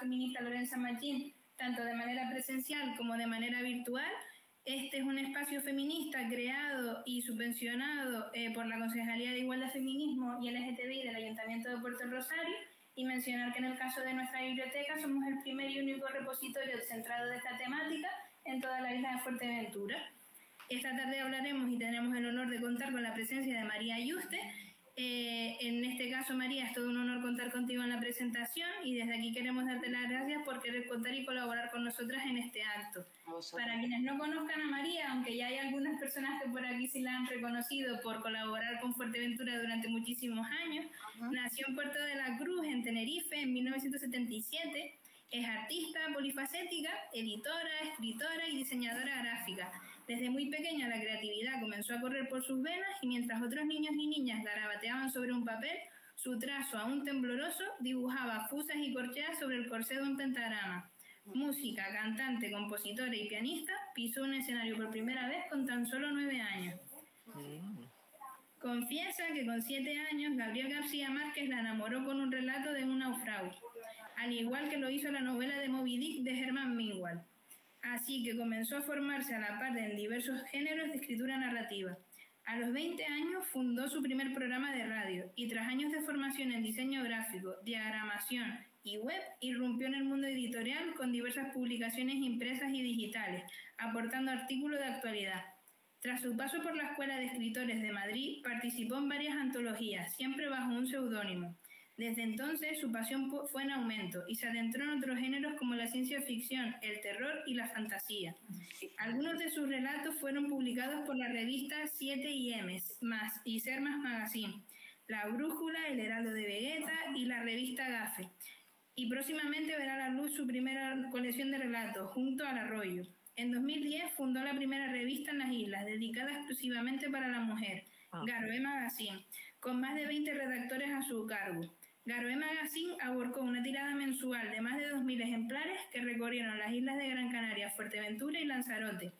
feminista Lorenza Machín, tanto de manera presencial como de manera virtual. Este es un espacio feminista creado y subvencionado por la Concejalía de Igualdad, Feminismo y LGTBI del Ayuntamiento de Puerto Rosario, y mencionar que en el caso de nuestra biblioteca somos el primer y único repositorio centrado de esta temática en toda la isla de Fuerteventura. Esta tarde hablaremos y tendremos el honor de contar con la presencia de María Yuste. En este caso, María, es todo un honor contar contigo en la presentación y desde aquí queremos darte las gracias por querer contar y colaborar con nosotras en este acto. Para quienes no conozcan a María, aunque ya hay algunas personas que por aquí sí la han reconocido por colaborar con Fuerteventura durante muchísimos años, nació en Puerto de la Cruz, en Tenerife, en 1977. Es artista polifacética, editora, escritora y diseñadora gráfica. Desde muy pequeña la creatividad comenzó a correr por sus venas y mientras otros niños y niñas garabateaban sobre un papel, su trazo aún tembloroso dibujaba fusas y corcheas sobre el corsé de un pentagrama. Música, cantante, compositora y pianista, pisó un escenario por primera vez con tan solo 9 años. Confiesa que con 7 años Gabriel García Márquez la enamoró con un relato de un naufragio, al igual que lo hizo la novela de Moby Dick de Herman Melville. Así que comenzó a formarse a la par en diversos géneros de escritura narrativa. A los 20 años fundó su primer programa de radio y tras años de formación en diseño gráfico, diagramación y web, irrumpió en el mundo editorial con diversas publicaciones impresas y digitales, aportando artículos de actualidad. Tras su paso por la Escuela de Escritores de Madrid, participó en varias antologías, siempre bajo un seudónimo. Desde entonces, su pasión fue en aumento y se adentró en otros géneros como la ciencia ficción, el terror y la fantasía. Algunos de sus relatos fueron publicados por la revista 7 y M, y Sermas Magazine, La Brújula, El Heraldo de Vegeta y la revista Gafe. Y próximamente verá a la luz su primera colección de relatos, Junto al Arroyo. En 2010 fundó la primera revista en las islas, dedicada exclusivamente para la mujer, Garoé Magazine, con más de 20 redactores a su cargo. Garoé Magazine abarcó una tirada mensual de más de 2.000 ejemplares que recorrieron las islas de Gran Canaria, Fuerteventura y Lanzarote.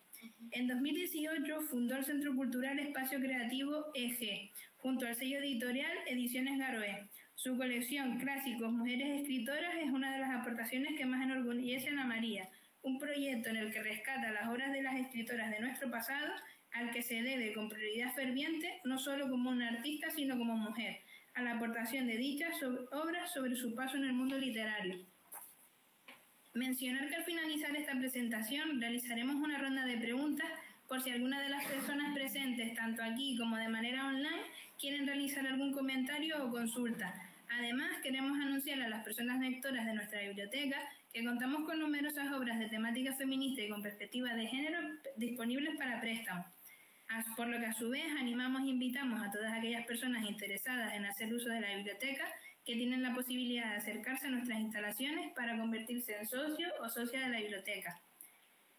En 2018 fundó el Centro Cultural Espacio Creativo EG, junto al sello editorial Ediciones Garoé. Su colección Clásicos Mujeres Escritoras es una de las aportaciones que más enorgullecen a María, un proyecto en el que rescata las obras de las escritoras de nuestro pasado, al que se debe con prioridad ferviente, no solo como una artista, sino como mujer, a la aportación de dichas obras sobre su paso en el mundo literario. Mencionar que al finalizar esta presentación realizaremos una ronda de preguntas por si alguna de las personas presentes, tanto aquí como de manera online, quieren realizar algún comentario o consulta. Además, queremos anunciar a las personas lectoras de nuestra biblioteca que contamos con numerosas obras de temática feminista y con perspectiva de género disponibles para préstamo. Por lo que a su vez animamos e invitamos a todas aquellas personas interesadas en hacer uso de la biblioteca que tienen la posibilidad de acercarse a nuestras instalaciones para convertirse en socio o socia de la biblioteca.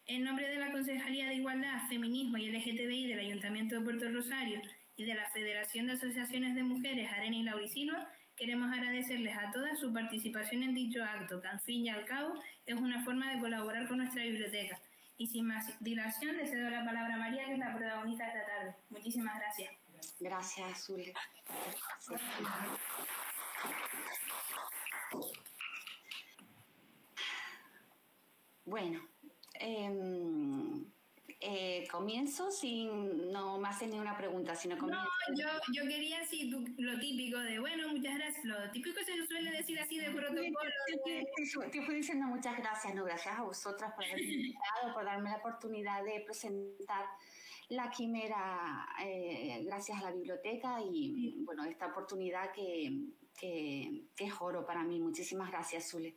En nombre de la Concejalía de Igualdad, Feminismo y LGTBI del Ayuntamiento de Puerto Rosario y de la Federación de Asociaciones de Mujeres Arena y Laurisilva, queremos agradecerles a todas su participación en dicho acto, que al fin y al cabo es una forma de colaborar con nuestra biblioteca. Y sin más dilación, le cedo la palabra a María, que es la protagonista de esta tarde. Muchísimas gracias. Gracias, Zule. Bueno, comienzo sin, no me haces ninguna pregunta, sino comienzo. No, yo quería así lo típico de, bueno, muchas gracias, lo típico se suele decir así de protocolo. Te fui diciendo muchas gracias, no, gracias a vosotras por haberme invitado, por darme la oportunidad de presentar la quimera, gracias a la biblioteca y, bueno, esta oportunidad que es oro para mí. Muchísimas gracias, Zule.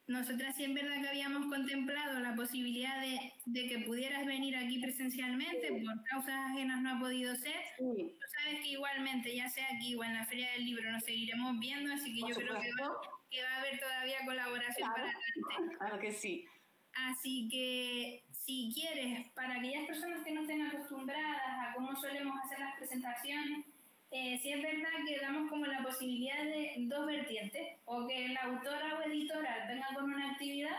Nosotras sí es verdad que habíamos contemplado la posibilidad de que pudieras venir aquí presencialmente, por causas ajenas no ha podido ser. Sí. Tú sabes que igualmente, ya sea aquí o en la Feria del Libro, nos seguiremos viendo, así que yo creo que va a haber todavía colaboración para adelante. Claro que sí. Así que, si quieres, para aquellas personas que no estén acostumbradas a cómo solemos hacer las presentaciones, sí es verdad que damos como la posibilidad de dos vertientes, o que la autora o editora venga con una actividad,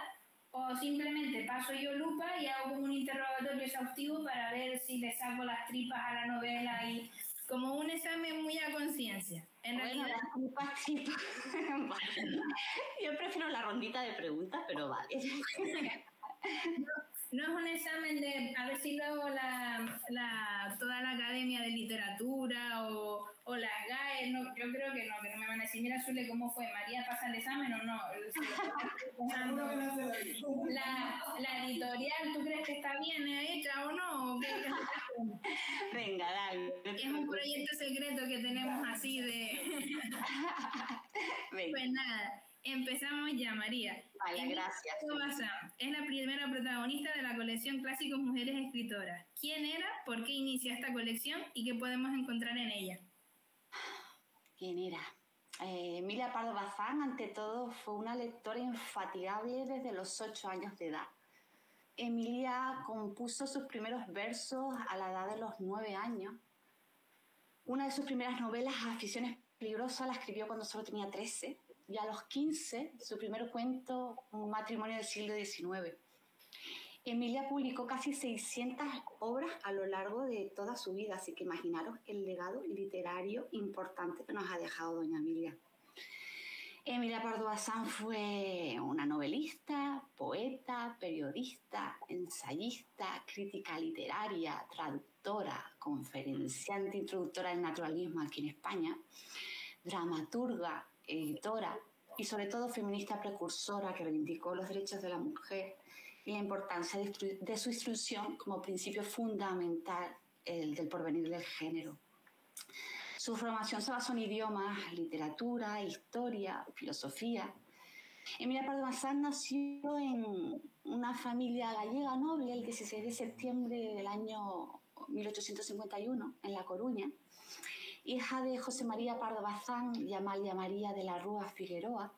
o simplemente paso yo lupa y hago como un interrogatorio exhaustivo para ver si le saco las tripas a la novela, y como un examen muy a conciencia. En realidad, un pasito. Yo prefiero la rondita de preguntas, pero vale. No es un examen de a ver si luego toda la Academia de Literatura o las GAE, no, yo creo que no me van a decir, mira, Zule, ¿cómo fue? ¿María pasa el examen o no? La editorial, ¿tú crees que está bien hecha o no? ¿O qué? Venga, dale. Es un proyecto secreto que tenemos así de... Pues nada. Empezamos ya, María. Vale, gracias. Bazán es la primera protagonista de la colección Clásicos Mujeres Escritoras. ¿Quién era? ¿Por qué inicia esta colección? ¿Y qué podemos encontrar en ella? ¿Quién era? Emilia Pardo Bazán, ante todo, fue una lectora infatigable desde los 8 años de edad. Emilia compuso sus primeros versos a la edad de los 9 años. Una de sus primeras novelas, Aficiones Peligrosas, la escribió cuando solo tenía 13. Y a los 15, su primer cuento, Un matrimonio del siglo XIX. Emilia publicó casi 600 obras a lo largo de toda su vida, así que imaginaros el legado literario importante que nos ha dejado doña Emilia. Emilia Pardo Bazán fue una novelista, poeta, periodista, ensayista, crítica literaria, traductora, conferenciante, introductora del naturalismo aquí en España, dramaturga, editora y sobre todo feminista precursora que reivindicó los derechos de la mujer y la importancia de su instrucción como principio fundamental del porvenir del género. Su formación se basó en idiomas, literatura, historia, filosofía. Emilia Pardo Bazán nació en una familia gallega noble el 16 de septiembre del año 1851 en La Coruña, hija de José María Pardo Bazán y Amalia María de la Rúa Figueroa.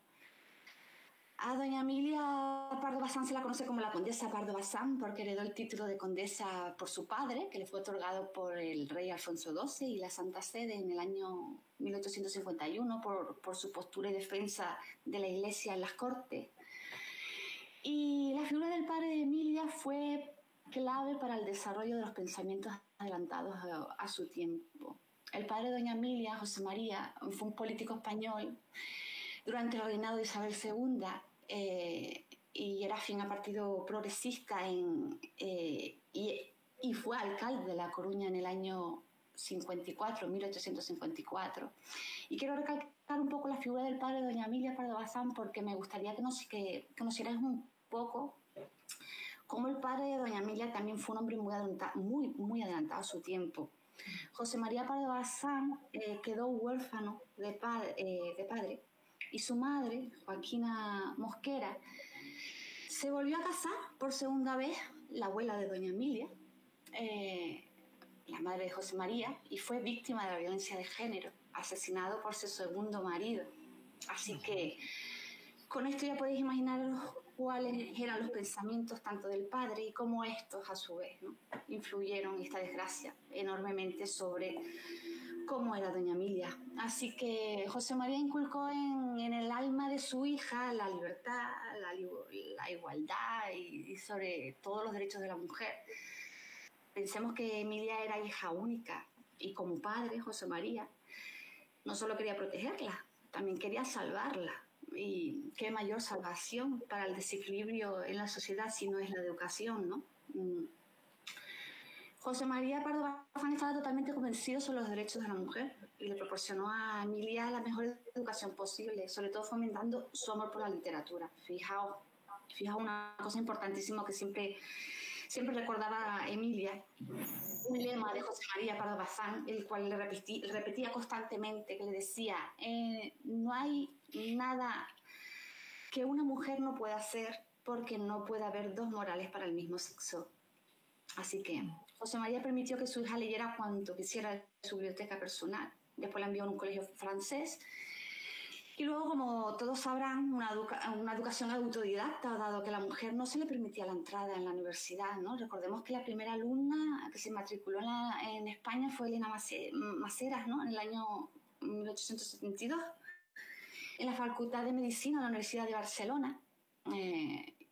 A doña Emilia Pardo Bazán se la conoce como la condesa Pardo Bazán porque heredó el título de condesa por su padre, que le fue otorgado por el rey Alfonso XII y la Santa Sede en el año 1851 por su postura y defensa de la Iglesia en las Cortes. Y la figura del padre de Emilia fue clave para el desarrollo de los pensamientos adelantados a su tiempo. El padre de doña Emilia, José María, fue un político español durante el reinado de Isabel II y era afín al partido progresista y fue alcalde de La Coruña en el año 1854. Y quiero recalcar un poco la figura del padre de doña Emilia Pardo Bazán porque me gustaría que conocierais un poco cómo el padre de doña Emilia también fue un hombre muy adelantado a su tiempo. José María Pardo Bazán quedó huérfano de padre y su madre, Joaquina Mosquera, se volvió a casar por segunda vez, la abuela de doña Emilia, la madre de José María, y fue víctima de la violencia de género, asesinado por su segundo marido. Así que con esto ya podéis imaginaros cuáles eran los pensamientos tanto del padre y cómo estos a su vez, ¿no?, influyeron esta desgracia enormemente sobre cómo era doña Emilia. Así que José María inculcó en el alma de su hija la libertad, la igualdad y sobre todos los derechos de la mujer. Pensemos que Emilia era hija única y como padre, José María no solo quería protegerla, también quería salvarla. Y qué mayor salvación para el desequilibrio en la sociedad si no es la educación, ¿no? José María Pardo Bazán estaba totalmente convencido sobre los derechos de la mujer y le proporcionó a Emilia la mejor educación posible, sobre todo fomentando su amor por la literatura. Fijaos una cosa importantísima que siempre recordaba a Emilia, un lema de José María Pardo Bazán, el cual le repetía constantemente, que le decía, no hay nada que una mujer no pueda hacer porque no puede haber dos morales para el mismo sexo. Así que José María permitió que su hija leyera cuanto quisiera de su biblioteca personal. Después la envió a un colegio francés. Y luego, como todos sabrán, una educación autodidacta, dado que a la mujer no se le permitía la entrada en la universidad, ¿no? Recordemos que la primera alumna que se matriculó en España fue Elena Maseras, ¿no?, en el año 1872, en la Facultad de Medicina de la Universidad de Barcelona,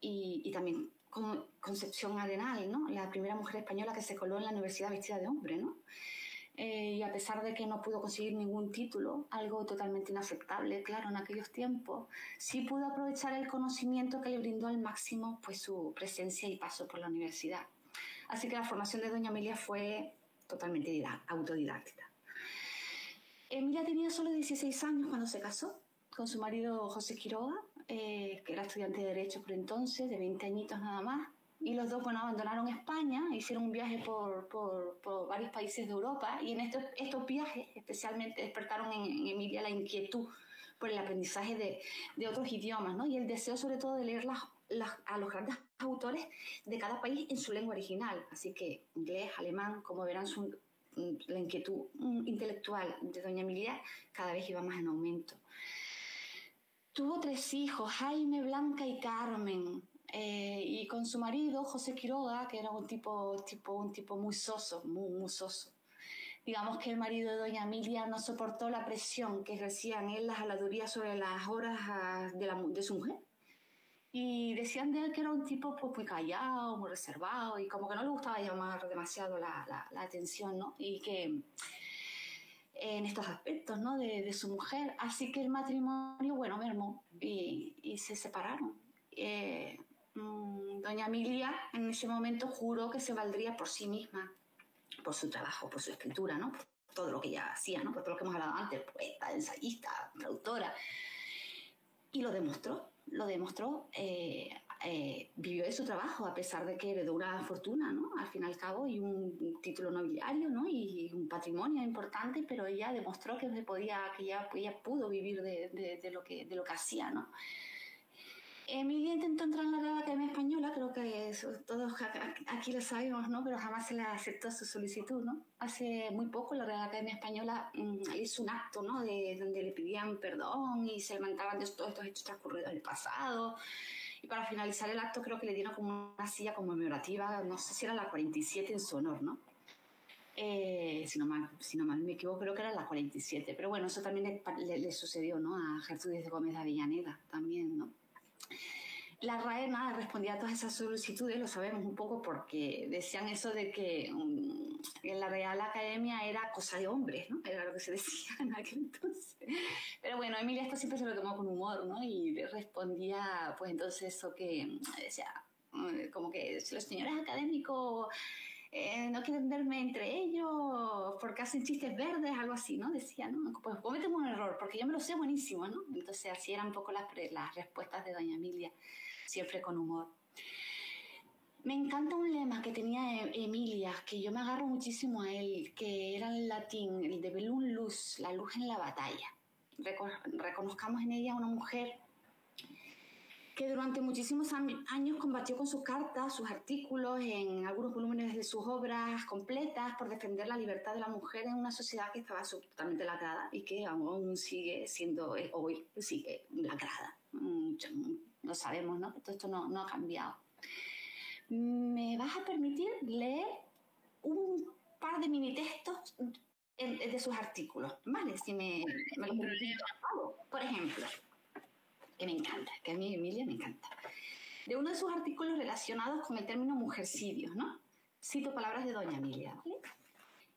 y también Concepción Arenal, ¿no?, la primera mujer española que se coló en la universidad vestida de hombre, ¿no? y a pesar de que no pudo conseguir ningún título, algo totalmente inaceptable, claro, en aquellos tiempos, sí pudo aprovechar el conocimiento que le brindó al máximo pues, su presencia y paso por la universidad. Así que la formación de doña Emilia fue totalmente autodidáctica. Emilia tenía solo 16 años cuando se casó con su marido José Quiroga, que era estudiante de Derecho por entonces, de 20 añitos nada más. Y los dos, bueno, abandonaron España, hicieron un viaje por varios países de Europa y en estos viajes especialmente despertaron en Emilia la inquietud por el aprendizaje de otros idiomas, ¿no? Y el deseo sobre todo de leer a los grandes autores de cada país en su lengua original. Así que inglés, alemán, como verán, la inquietud intelectual de doña Emilia cada vez iba más en aumento. Tuvo 3 hijos, Jaime, Blanca y Carmen. Y con su marido, José Quiroga, que era un tipo muy soso, muy soso. Digamos que el marido de doña Emilia no soportó la presión que ejercían él las habladurías sobre las obras de su mujer. Y decían de él que era un tipo pues, muy callado, muy reservado, y como que no le gustaba llamar demasiado la atención, ¿no? Y que en estos aspectos, ¿no? de su mujer. Así que el matrimonio, bueno, mermó y se separaron. Doña Emilia en ese momento juró que se valdría por sí misma, por su trabajo, por su escritura, ¿no? Por todo lo que ella hacía, ¿no? Por todo lo que hemos hablado antes, poeta, ensayista, traductora. Y lo demostró. Vivió de su trabajo a pesar de que heredó una fortuna, ¿no? Al fin y al cabo, y un título nobiliario, ¿no? Y un patrimonio importante, pero ella demostró que ella pudo vivir de lo que hacía, ¿no? Emilia intentó entrar en la Real Academia Española, creo que todos aquí lo sabemos, ¿no? Pero jamás se le aceptó su solicitud, ¿no? Hace muy poco la Real Academia Española hizo un acto, ¿no? Donde le pedían perdón y se lamentaban de todos estos hechos transcurridos del pasado. Y para finalizar el acto creo que le dieron como una silla conmemorativa, no sé si era la 47 en su honor, ¿no? Si no mal me equivoco, creo que era la 47. Pero bueno, eso también le sucedió, ¿no? A Gertrudis de Gómez de Avellaneda también, ¿no? La RAE nada respondía a todas esas solicitudes, lo sabemos un poco porque decían eso de que en la Real Academia era cosa de hombres, ¿no? Era lo que se decía en aquel entonces. Pero bueno, Emilia esto siempre se lo tomó con humor, ¿no? Y le respondía, pues entonces eso que decía, como que si los señores académicos no quieren verme entre ellos porque hacen chistes verdes, algo así, ¿no? Decía, ¿no? Pues cometen un error porque yo me lo sé buenísimo, ¿no? Entonces así eran un poco las respuestas de doña Emilia, siempre con humor. Me encanta un lema que tenía Emilia, que yo me agarro muchísimo a él, que era en latín, el de Bellum Lux, la luz en la batalla. Reconozcamos en ella a una mujer que durante muchísimos años combatió con sus cartas, sus artículos, en algunos volúmenes de sus obras completas por defender la libertad de la mujer en una sociedad que estaba totalmente lacrada y que aún sigue siendo, hoy sigue lacrada. Lo sabemos, ¿no? Todo esto no ha cambiado. ¿Me vas a permitir leer un par de mini textos de sus artículos? ¿Vale? Si me lo permitís. Por ejemplo, que me encanta, que a mí Emilia me encanta, de uno de sus artículos relacionados con el término mujercidios, ¿no? Cito palabras de doña Emilia, ¿vale?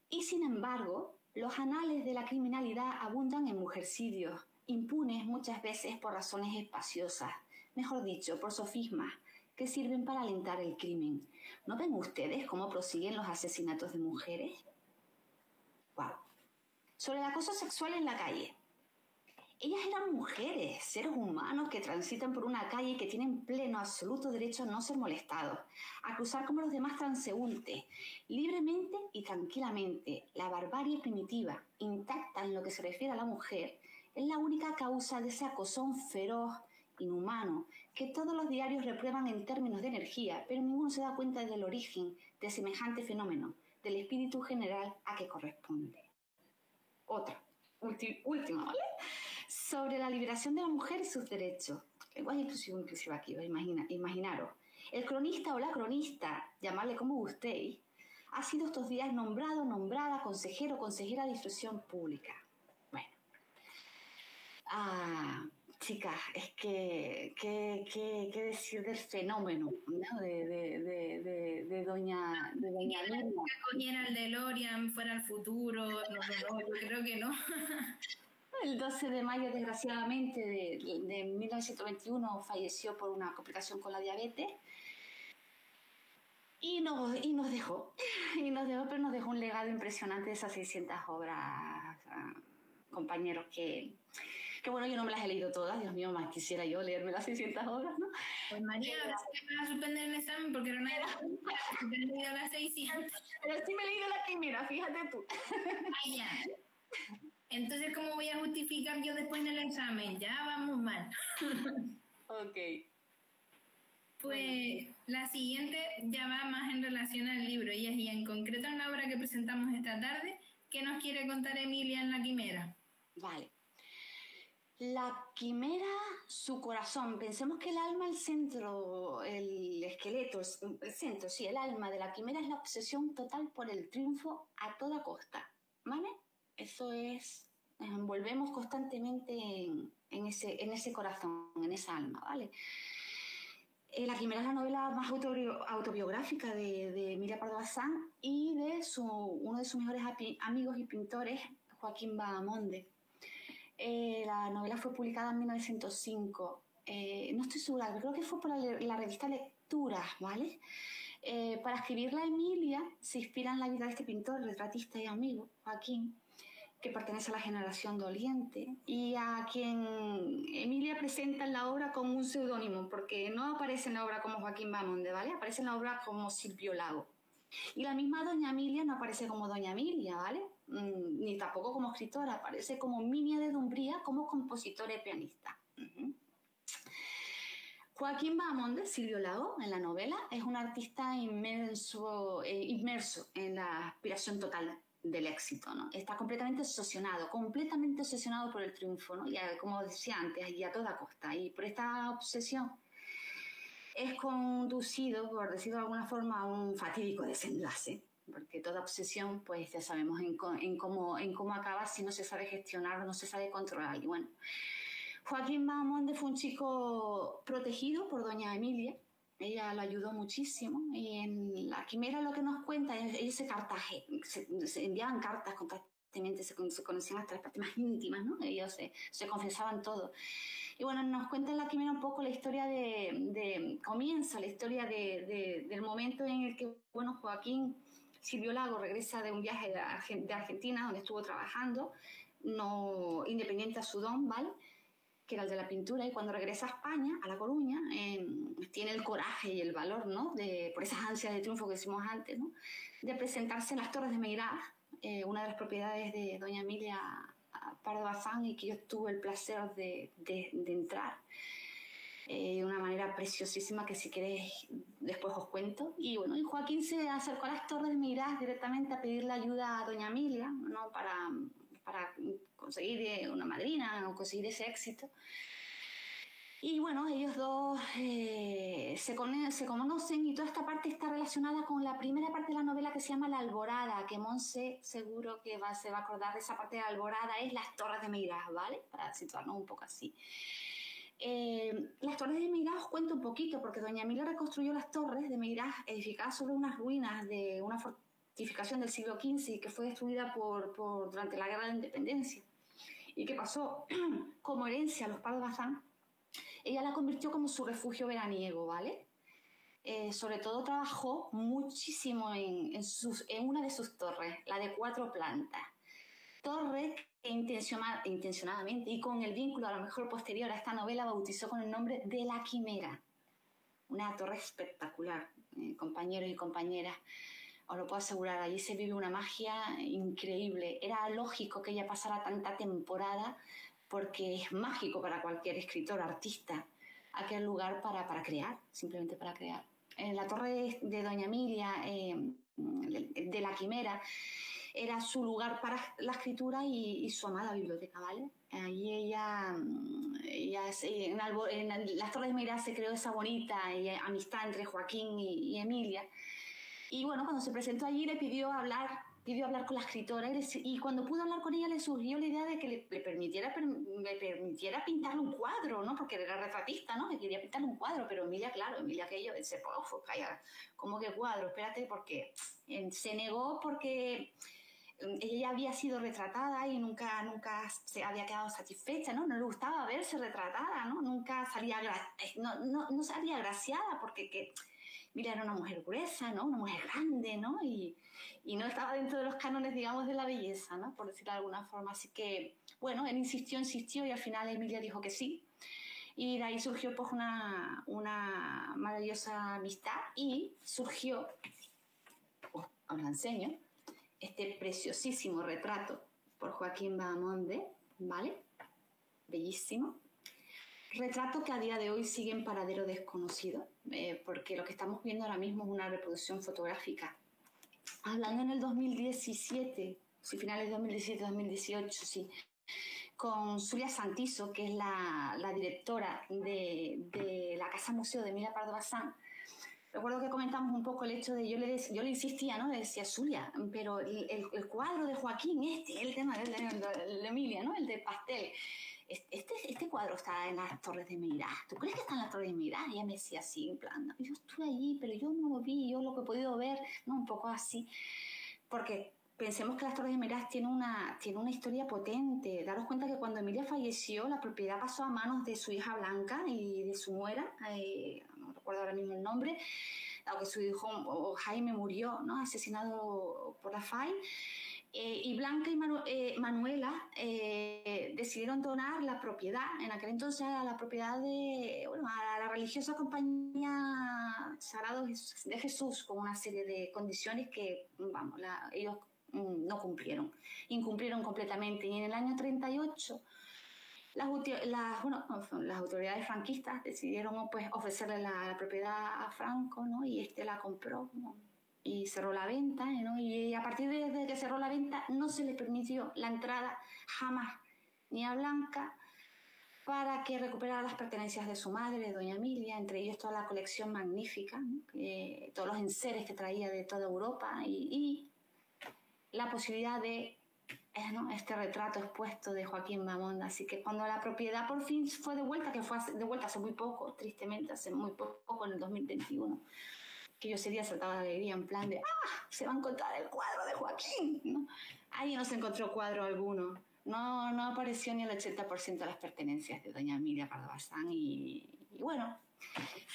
Y sin embargo, los anales de la criminalidad abundan en mujercidios, impunes muchas veces por razones espaciosas, mejor dicho, por sofismas, que sirven para alentar el crimen. ¿No ven ustedes cómo prosiguen los asesinatos de mujeres? ¡Wow! Sobre el acoso sexual en la calle. Ellas eran mujeres, seres humanos que transitan por una calle y que tienen pleno, absoluto derecho a no ser molestados, a cruzar como los demás transeúntes, libremente y tranquilamente. La barbarie primitiva, intacta en lo que se refiere a la mujer, es la única causa de ese acosón feroz, inhumano, que todos los diarios reprueban en términos de energía, pero ninguno se da cuenta del origen de semejante fenómeno, del espíritu general a que corresponde. Otra, última, ¿vale? Sobre la liberación de la mujer y sus derechos. Lenguaje inclusivo aquí, imaginaros. El cronista o la cronista, llamarle como gustéis, ha sido estos días nombrada consejero o consejera de instrucción pública. Bueno, chicas, es que qué decir del fenómeno, ¿no? de doña Lidia. Que cogiera el DeLorean, fuera al futuro, no, yo creo que no. El 12 de mayo, desgraciadamente, de 1921 falleció por una complicación con la diabetes y nos dejó, pero nos dejó un legado impresionante de esas 600 obras, compañeros, que bueno, yo no me las he leído todas, Dios mío, más quisiera yo leerme las 600 obras, ¿no? Pues María, ahora sí me vas a suspender el examen porque era una de las leído las 600. Pero sí me he leído la quimera, fíjate tú. Ay, ya. Entonces, ¿cómo voy a justificar yo después en el examen? Ya vamos mal. Ok. Pues la siguiente ya va más en relación al libro y en concreto en la obra que presentamos esta tarde. ¿Qué nos quiere contar Emilia en La Quimera? Vale. La quimera, su corazón. Pensemos que el alma, el centro, el esqueleto, el centro, sí, el alma de la quimera es la obsesión total por el triunfo a toda costa, ¿vale? Eso es, envolvemos constantemente en ese corazón, en esa alma, ¿vale? La Quimera es la novela más autobiográfica de Emilia Pardo Bazán y de uno de sus mejores amigos y pintores, Joaquín Bahamonde. La novela fue publicada en 1905. No estoy segura, creo que fue por la revista Lecturas, ¿vale? Para escribirla, Emilia se inspira en la vida de este pintor, retratista y amigo, Joaquín, que pertenece a la generación doliente y a quien Emilia presenta en la obra como un seudónimo, porque no aparece en la obra como Joaquín Bahamonde, ¿vale? Aparece en la obra como Silvio Lago. Y la misma doña Emilia no aparece como doña Emilia, ¿vale? Ni tampoco como escritora, aparece como Minia de Dumbría, como compositora y pianista. Joaquín Bahamonde, Silvio Lago, en la novela, es un artista inmerso en la aspiración total del éxito, ¿no? Está completamente obsesionado por el triunfo, ¿no? Ya, como decía antes, y a toda costa. Y por esta obsesión es conducido, por decirlo de alguna forma, a un fatídico desenlace, porque toda obsesión, pues ya sabemos en cómo acaba si no se sabe gestionar o no se sabe controlar. Y bueno, Joaquín Bahamonde fue un chico protegido por doña Emilia. Ella lo ayudó muchísimo y en La Quimera lo que nos cuenta es ese cartaje. Se enviaban cartas constantemente, se conocían hasta las partes más íntimas, ¿no? Ellos se confesaban todo. Y bueno, nos cuenta en La Quimera un poco la historia comienza la historia del momento en el que, bueno, Joaquín Silvio Lago regresa de un viaje de Argentina, donde estuvo trabajando, no independiente a su don, ¿vale? Que era el de la pintura, y cuando regresa a España, a La Coruña, tiene el coraje y el valor, ¿no? Por esas ansias de triunfo que decimos antes, ¿no? De presentarse en las Torres de Meirás, una de las propiedades de doña Emilia Pardo Bazán, y que yo tuve el placer de entrar de una manera preciosísima que si queréis después os cuento. Y bueno, y Joaquín se acercó a las Torres de Meirás directamente a pedirle ayuda a doña Emilia, ¿no? Para conseguir una madrina o conseguir ese éxito. Y bueno, ellos dos se conocen, y toda esta parte está relacionada con la primera parte de la novela que se llama La Alborada, que Monse seguro que se va a acordar de esa parte de La Alborada, es las Torres de Meirás, ¿vale? Para situarnos un poco así. Las Torres de Meirás os cuento un poquito, porque doña Emilia reconstruyó las Torres de Meirás edificadas sobre unas ruinas de una fortificación del siglo XV que fue destruida durante la Guerra de Independencia. ¿Y qué pasó? Como herencia a los Pardo Bazán, ella la convirtió como su refugio veraniego, ¿vale? Sobre todo trabajó muchísimo en una de sus torres, la de 4 plantas. Torre que intencionadamente y con el vínculo a lo mejor posterior a esta novela bautizó con el nombre de La Quimera. Una torre espectacular, compañeros y compañeras. Os lo puedo asegurar, allí se vive una magia increíble. Era lógico que ella pasara tanta temporada porque es mágico para cualquier escritor, artista, aquel lugar para crear, simplemente para crear. La torre de doña Emilia, de La Quimera, era su lugar para la escritura y su amada biblioteca, ¿vale? Allí ella en las Torres de Meirás se creó esa bonita amistad entre Joaquín y Emilia. Y bueno, cuando se presentó allí le pidió hablar pidió hablar con la escritora y cuando pudo hablar con ella le surgió la idea de que le permitiera pintarle un cuadro, ¿no? Porque era retratista, ¿no? Que quería pintarle un cuadro, pero Emilia, claro, Emilia aquello dice, pues, calla, ¿cómo que cuadro? Espérate, porque se negó porque ella había sido retratada y nunca se había quedado satisfecha, ¿no? No le gustaba verse retratada, ¿no? Nunca salía, no salía agraciada porque Mira, era una mujer gruesa, ¿no? Una mujer grande, ¿no? Y no estaba dentro de los cánones, digamos, de la belleza, ¿no? Por decirlo de alguna forma. Así que, bueno, él insistió y al final Emilia dijo que sí. Y de ahí surgió pues una maravillosa amistad y surgió, os la enseño, este preciosísimo retrato por Joaquín Bahamonde, ¿vale? Bellísimo. Retrato que a día de hoy sigue en paradero desconocido, porque lo que estamos viendo ahora mismo es una reproducción fotográfica. Hablando en el 2017, si finales de 2017-2018, sí, con Zulia Santiso, que es la directora de la Casa Museo de Emilia Pardo Bazán. Recuerdo que comentamos un poco el hecho de, yo le insistía, ¿no? Le decía, Zulia, pero el cuadro de Joaquín, el tema de Emilia, ¿no? El de pastel. Este cuadro está en las Torres de Meirás. ¿Tú crees que está en las Torres de Meirás? Y ella me decía así, en plan, yo estuve allí, pero yo no lo vi, yo lo que he podido ver, ¿no? Un poco así. Porque pensemos que las Torres de Meirás tienen una historia potente. Daros cuenta que cuando Emilia falleció, la propiedad pasó a manos de su hija Blanca y de su nuera, no recuerdo ahora mismo el nombre, dado que su hijo Jaime murió, ¿no? Asesinado por la FAI. Y Blanca y Manuela decidieron donar la propiedad, en aquel entonces a la propiedad a la religiosa Compañía Sagrado de Jesús, con una serie de condiciones que, ellos no incumplieron completamente. Y en el año 38 las autoridades franquistas decidieron pues ofrecerle la propiedad a Franco, ¿no? Y la compró, ¿no? Y cerró la venta, ¿no? Y a partir de que cerró la venta no se le permitió la entrada jamás ni a Blanca para que recuperara las pertenencias de su madre, doña Emilia, entre ellos toda la colección magnífica, ¿no? Todos los enseres que traía de toda Europa y la posibilidad de este retrato expuesto de Joaquín Bahamonde. Así que cuando la propiedad por fin fue devuelta, que fue devuelta hace muy poco, tristemente hace muy poco, en el 2021, que yo ese día saltaba de alegría en plan de se va a encontrar el cuadro de Joaquín, ¿no? Ahí no se encontró cuadro alguno, no apareció ni el 80% de las pertenencias de doña Emilia Pardo Bazán y bueno,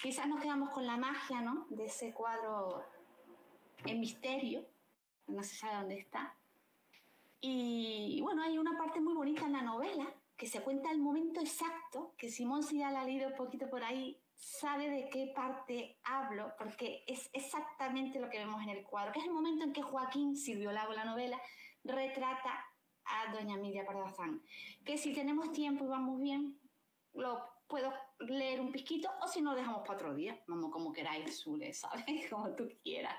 quizás nos quedamos con la magia, ¿no? De ese cuadro en misterio, no se sabe dónde está. Y bueno, hay una parte muy bonita en la novela que se cuenta el momento exacto, que Simón, si ya la ha leído un poquito por ahí, sabe de qué parte hablo, porque es exactamente lo que vemos en el cuadro, que es el momento en que Joaquín, Silvio Lago, la novela, retrata a doña Emilia Pardo Bazán. Que si tenemos tiempo y vamos bien, lo puedo leer un pizquito, o si no, lo dejamos para otro día, vamos como queráis, Zule, ¿sabes? Como tú quieras.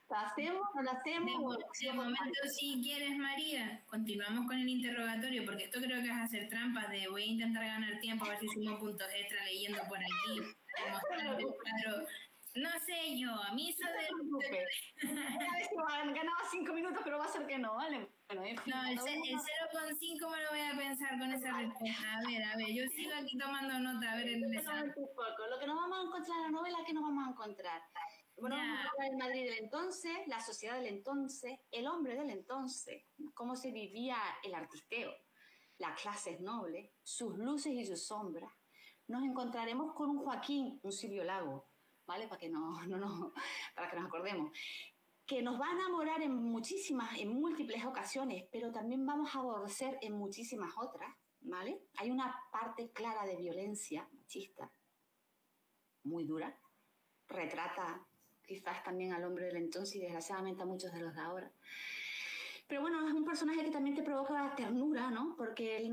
¿Lo hacemos? ¿No lo hacemos? De momento, si quieres, María, continuamos con el interrogatorio, porque esto creo que es hacer trampas de voy a intentar ganar tiempo, a ver si sumo puntos extra leyendo por aquí, demostrando el cuadro. No sé yo, a mí eso de... A ver si ganaba 5 minutos, pero va a ser que no, ¿vale? Bueno, en fin, no, el 0,5 me lo voy a pensar con esa respuesta. A ver, yo sigo aquí tomando nota, a ver el examen. Lo que nos vamos a encontrar en la novela, ¿qué nos vamos a encontrar? Bueno, vamos a hablar del Madrid del entonces, la sociedad del entonces, el hombre del entonces, cómo se vivía el artisteo, las clases nobles, sus luces y sus sombras. Nos encontraremos con un Joaquín, un Silvio Lago, ¿vale? Para que nos acordemos, que nos va a enamorar en múltiples ocasiones, pero también vamos a aborrecer en muchísimas otras, ¿vale? Hay una parte clara de violencia machista, muy dura, retrata quizás también al hombre del entonces y desgraciadamente a muchos de los de ahora. Pero bueno, es un personaje que también te provoca ternura, ¿no? Porque él él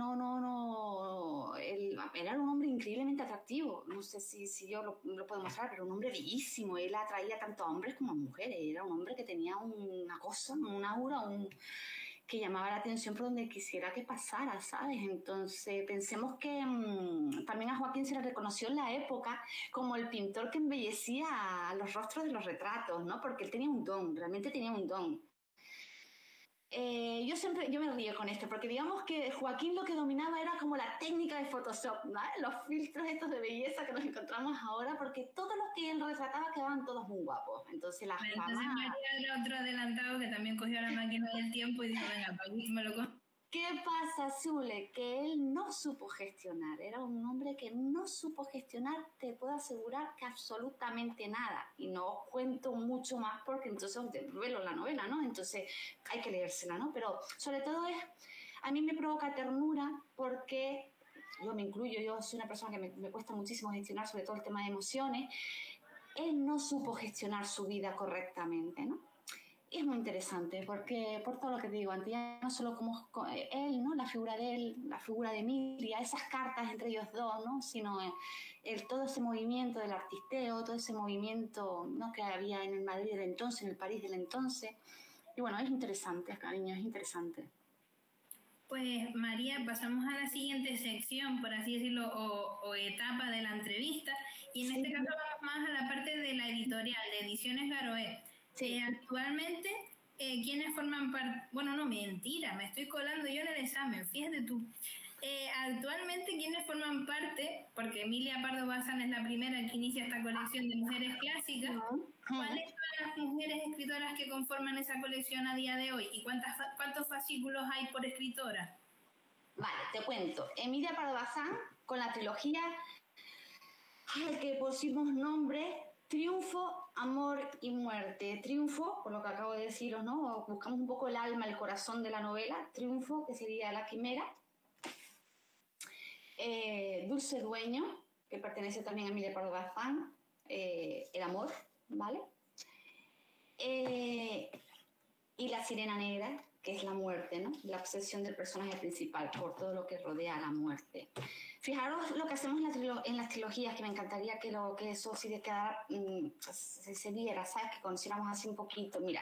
era un hombre increíblemente atractivo. No sé si yo lo puedo mostrar, pero un hombre bellísimo. Él atraía tanto a hombres como a mujeres. Era un hombre que tenía una cosa, un aura, que llamaba la atención por donde quisiera que pasara, ¿sabes? Entonces pensemos que también a Joaquín se le reconoció en la época como el pintor que embellecía los rostros de los retratos, ¿no? Porque él tenía un don, realmente tenía un don. Yo me río con esto, porque digamos que Joaquín lo que dominaba era como la técnica de Photoshop, ¿no? Los filtros estos de belleza que nos encontramos ahora, porque todos los que él retrataba quedaban todos muy guapos. Entonces la Bueno, fama... entonces María era otro adelantado que también cogió la máquina del tiempo y dijo, venga, para aquí me lo cojo. ¿Qué pasa, Zule? Que él no supo gestionar. Era un hombre que no supo gestionar, te puedo asegurar que absolutamente nada. Y no os cuento mucho más porque entonces os desvelo la novela, ¿no? Entonces hay que leérsela, ¿no? Pero sobre todo a mí me provoca ternura porque yo me incluyo, yo soy una persona que me cuesta muchísimo gestionar sobre todo el tema de emociones. Él no supo gestionar su vida correctamente, ¿no? Y es muy interesante porque por todo lo que te digo antes, ya no solo como él, ¿no? La figura de él, la figura de Emilia, esas cartas entre ellos dos, ¿no? Sino todo ese movimiento del artisteo, todo ese movimiento, ¿no? Que había en el Madrid del entonces, en el París del entonces. Y bueno, es interesante, cariño, es interesante. Pues María, pasamos a la siguiente sección, por así decirlo, o etapa de la entrevista, y en este caso vamos más a la parte de la editorial, de Ediciones Garoé. Sí. Actualmente, ¿quiénes forman parte? Bueno, no, mentira, me estoy colando yo en el examen, fíjate tú. Actualmente, ¿quiénes forman parte? Porque Emilia Pardo Bazán es la primera que inicia esta colección de mujeres clásicas. ¿Cuáles son las mujeres escritoras que conforman esa colección a día de hoy? ¿Y cuántos fascículos hay por escritora? Vale, te cuento. Emilia Pardo Bazán, con la trilogía al que pusimos nombre Triunfo, Amor y Muerte. Triunfo, por lo que acabo de deciros, ¿no? Buscamos un poco el alma, el corazón de la novela. Triunfo, que sería la quimera. Dulce Dueño, que pertenece también a Emilia Pardo Bazán. El amor, ¿vale? Y la Sirena Negra, que es la muerte, ¿no? La obsesión del personaje principal por todo lo que rodea a la muerte. Fijaros lo que hacemos en las trilogías, que me encantaría que eso sí de quedar, se viera, ¿sabes? Que conociéramos así un poquito. Mira,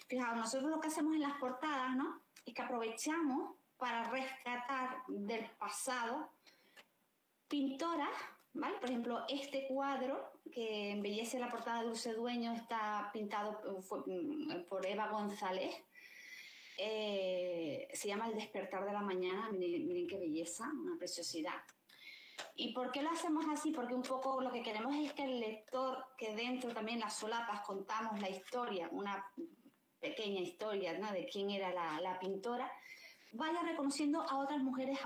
fijaros, nosotros lo que hacemos en las portadas, ¿no? Es que aprovechamos para rescatar del pasado pintoras, ¿vale? Por ejemplo, este cuadro que embellece la portada de Dulce Dueño está pintado por Eva González. Se llama El despertar de la mañana. Miren qué belleza, una preciosidad. ¿Y por qué lo hacemos así? Porque un poco lo que queremos es que el lector, que dentro también las solapas contamos la historia, una pequeña historia, ¿no? De quién era la pintora, vaya reconociendo a otras mujeres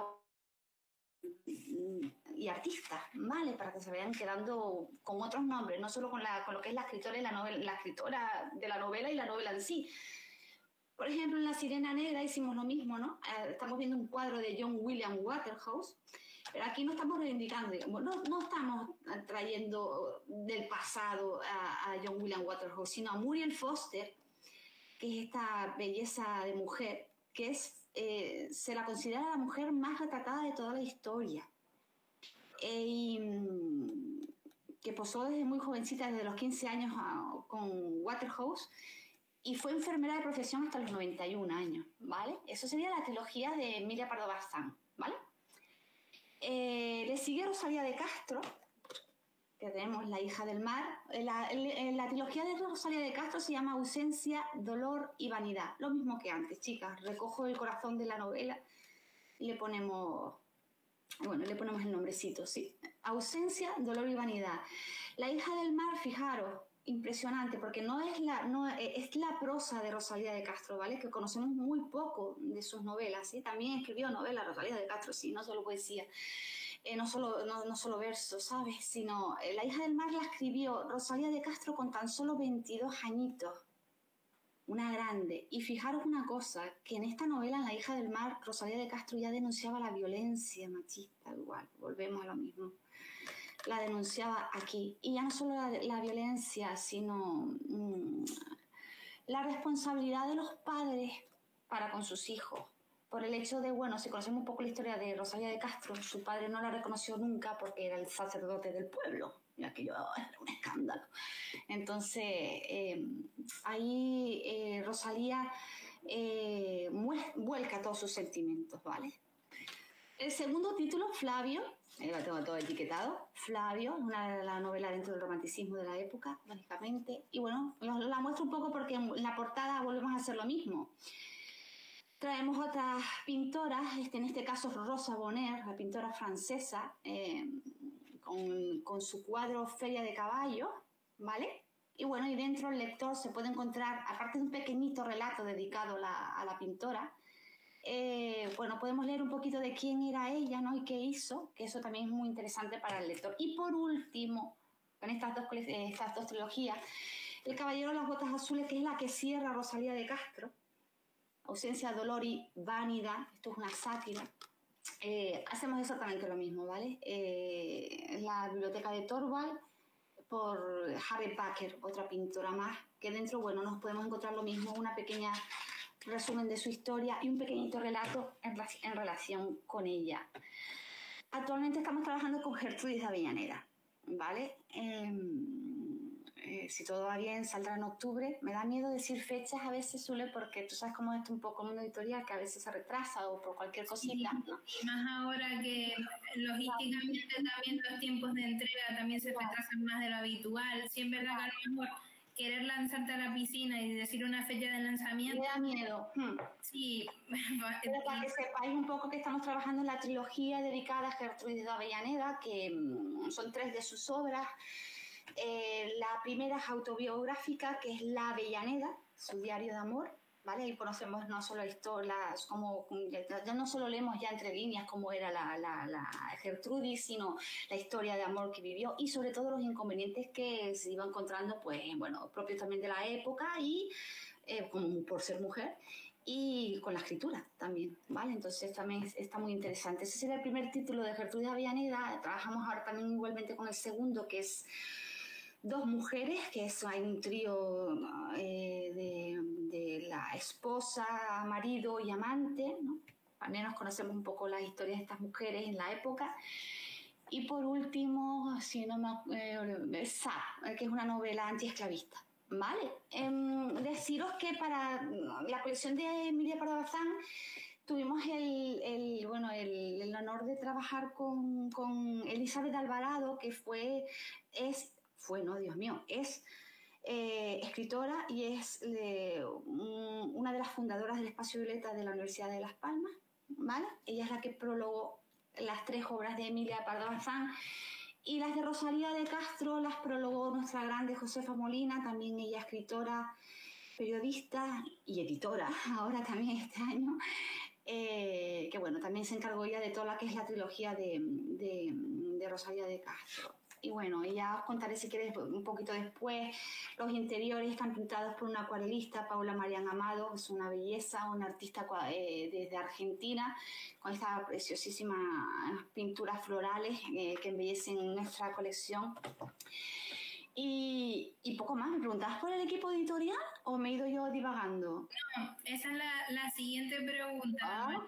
y artistas, ¿vale? Para que se vayan quedando con otros nombres, no solo con lo que es la escritora y la escritora de la novela y la novela en sí. Por ejemplo, en La Sirena Negra hicimos lo mismo, ¿no? Estamos viendo un cuadro de John William Waterhouse, pero aquí no estamos reivindicando, digamos, no estamos trayendo del pasado a John William Waterhouse, sino a Muriel Foster, que es esta belleza de mujer, que se la considera la mujer más retratada de toda la historia. Y que posó desde muy jovencita, desde los 15 años con Waterhouse, y fue enfermera de profesión hasta los 91 años, ¿vale? Eso sería la trilogía de Emilia Pardo Bazán, ¿vale? Le sigue Rosalía de Castro, que tenemos La hija del mar. La trilogía de Rosalía de Castro se llama Ausencia, Dolor y Vanidad. Lo mismo que antes, chicas. Recojo el corazón de la novela y le ponemos el nombrecito, sí. Ausencia, Dolor y Vanidad. La hija del mar, fijaros, impresionante, porque es la prosa de Rosalía de Castro, ¿vale? Que conocemos muy poco de sus novelas, ¿sí? También escribió novelas Rosalía de Castro, sí, no solo poesía. No solo versos, ¿sabes? Sino La hija del mar la escribió Rosalía de Castro con tan solo 22 añitos. Una grande. Y fijaros una cosa, que en esta novela, en La hija del mar, Rosalía de Castro ya denunciaba la violencia machista, igual, volvemos a lo mismo. La denunciaba aquí. Y ya no solo la violencia, sino la responsabilidad de los padres para con sus hijos. Por el hecho de, bueno, si conocemos un poco la historia de Rosalía de Castro, su padre no la reconoció nunca porque era el sacerdote del pueblo. Y aquello era un escándalo. Entonces, ahí Rosalía vuelca todos sus sentimientos, ¿vale? El segundo título, Flavio, lo tengo todo etiquetado, Flavio, la novela dentro del romanticismo de la época, lógicamente. Y bueno, la muestro un poco porque en la portada volvemos a hacer lo mismo. Traemos otras pintoras, en este caso Rosa Bonheur, la pintora francesa, con su cuadro Feria de Caballos, ¿vale? Y bueno, y dentro el lector se puede encontrar, aparte de un pequeñito relato dedicado a la pintora, bueno, podemos leer un poquito de quién era ella, ¿no? Y qué hizo, que eso también es muy interesante para el lector. Y por último, con estas dos trilogías, El Caballero de las Botas Azules, que es la que cierra Rosalía de Castro, Ausencia, Dolor y Vanidad, esto es una sátira. Hacemos exactamente lo mismo, ¿vale? La biblioteca de Torvald, por Harriet Backer, otra pintora más, que dentro, bueno, nos podemos encontrar lo mismo, una pequeña resumen de su historia y un pequeñito relato en relación con ella. Actualmente estamos trabajando con Gertrudis de Avellaneda, ¿vale? Si todo va bien, saldrá en octubre. Me da miedo decir fechas a veces, Zule, porque tú sabes cómo es un poco una editorial que a veces se retrasa o por cualquier cosita, ¿no? Y más ahora que logísticamente también los tiempos de entrega también se retrasan más de lo habitual. Siempre es la que a lo mejor querer lanzarte a la piscina y decir una fecha de lanzamiento. Me da miedo. Sí. Pero para que sepáis un poco que estamos trabajando en la trilogía dedicada a Gertrudis de Avellaneda, que son 3 de sus obras. La primera es autobiográfica, que es La Avellaneda, su diario de amor, ¿vale? Y conocemos no solo historias, como ya no solo leemos ya entre líneas cómo era la Gertrudis, sino la historia de amor que vivió y sobre todo los inconvenientes que se iba encontrando, pues, bueno, propios también de la época y como por ser mujer y con la escritura también, ¿vale? Entonces también está muy interesante. Ese sería el primer título de Gertrudis de Avellaneda. Trabajamos ahora también igualmente con el segundo, que es Dos mujeres, que hay un trío de la esposa, marido y amante, ¿no? Al menos conocemos un poco las historias de estas mujeres en la época. Y por último, si no me Sa, que es una novela antiesclavista, ¿vale? Deciros que para la colección de Emilia Pardo Bazán tuvimos el honor de trabajar con Elizabeth Alvarado, que es escritora y es una de las fundadoras del Espacio Violeta de la Universidad de Las Palmas, ¿vale? Ella es la que prologó las 3 obras de Emilia Pardo Bazán y las de Rosalía de Castro las prologó nuestra grande Josefa Molina, también ella escritora, periodista y editora, ahora también este año, que bueno, también se encargó ella de toda la que es la trilogía de Rosalía de Castro. Y bueno, ya os contaré si queréis un poquito después. Los interiores están pintados por una acuarelista, Paula Marian Amado, que es una belleza, una artista desde Argentina, con estas preciosísimas pinturas florales que embellecen nuestra colección. Y poco más. ¿Me preguntabas por el equipo editorial o me he ido yo divagando? No, esa es la siguiente pregunta.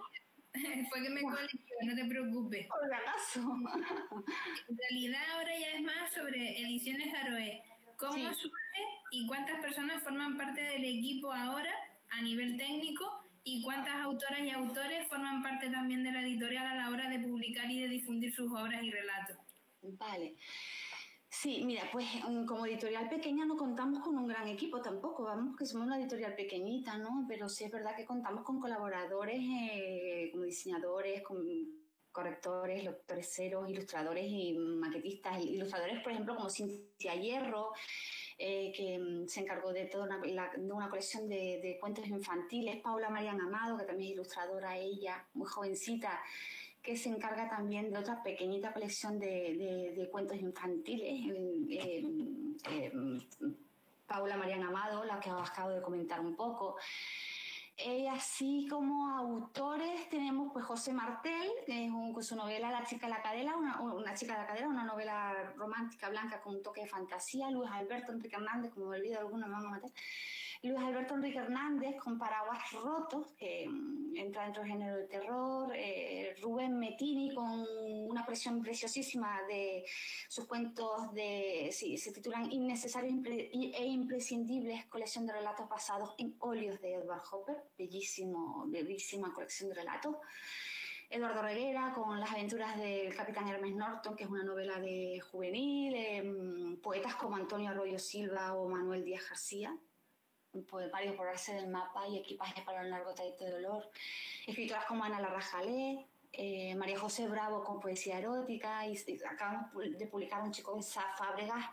Fue que me colegió, no te preocupes. Por acaso. En realidad ahora ya es más sobre Ediciones Daroé. ¿Cómo surge y cuántas personas forman parte del equipo ahora a nivel técnico y cuántas autoras y autores forman parte también de la editorial a la hora de publicar y de difundir sus obras y relatos? Vale. Sí, mira, pues como editorial pequeña no contamos con un gran equipo tampoco, vamos, que somos una editorial pequeñita, ¿no? Pero sí es verdad que contamos con colaboradores como diseñadores, con correctores, lectoreros, ilustradores y maquetistas. Ilustradores, por ejemplo, como Cintia Hierro, que se encargó de toda una colección de cuentos infantiles. Paula Marian Amado, que también es ilustradora ella, muy jovencita, que se encarga también de otra pequeñita colección de cuentos infantiles. Paula Marian Amado, la que os acabo de comentar un poco. Así como autores tenemos pues José Martel, que es con su novela La chica de la cadera, una novela romántica blanca con un toque de fantasía. Luis Alberto Enrique Hernández, como me olvido alguno me van a matar. Luis Alberto Enrique Hernández con Paraguas Rotos, que entra dentro del género de terror. Rubén Mettini con una colección preciosísima de sus cuentos se titulan Innecesarios e Imprescindibles, colección de relatos basados en óleos de Edward Hopper, bellísima colección de relatos. Eduardo Reguera con Las aventuras del capitán Hermes Norton, que es una novela de juvenil. Poetas como Antonio Arroyo Silva o Manuel Díaz García, poemarios Borrarse del mapa y Equipaje para un largo trayecto de dolor. Escritoras como Ana Larrajalé, María José Bravo con poesía erótica, y acabamos de publicar un chico de Fábregas,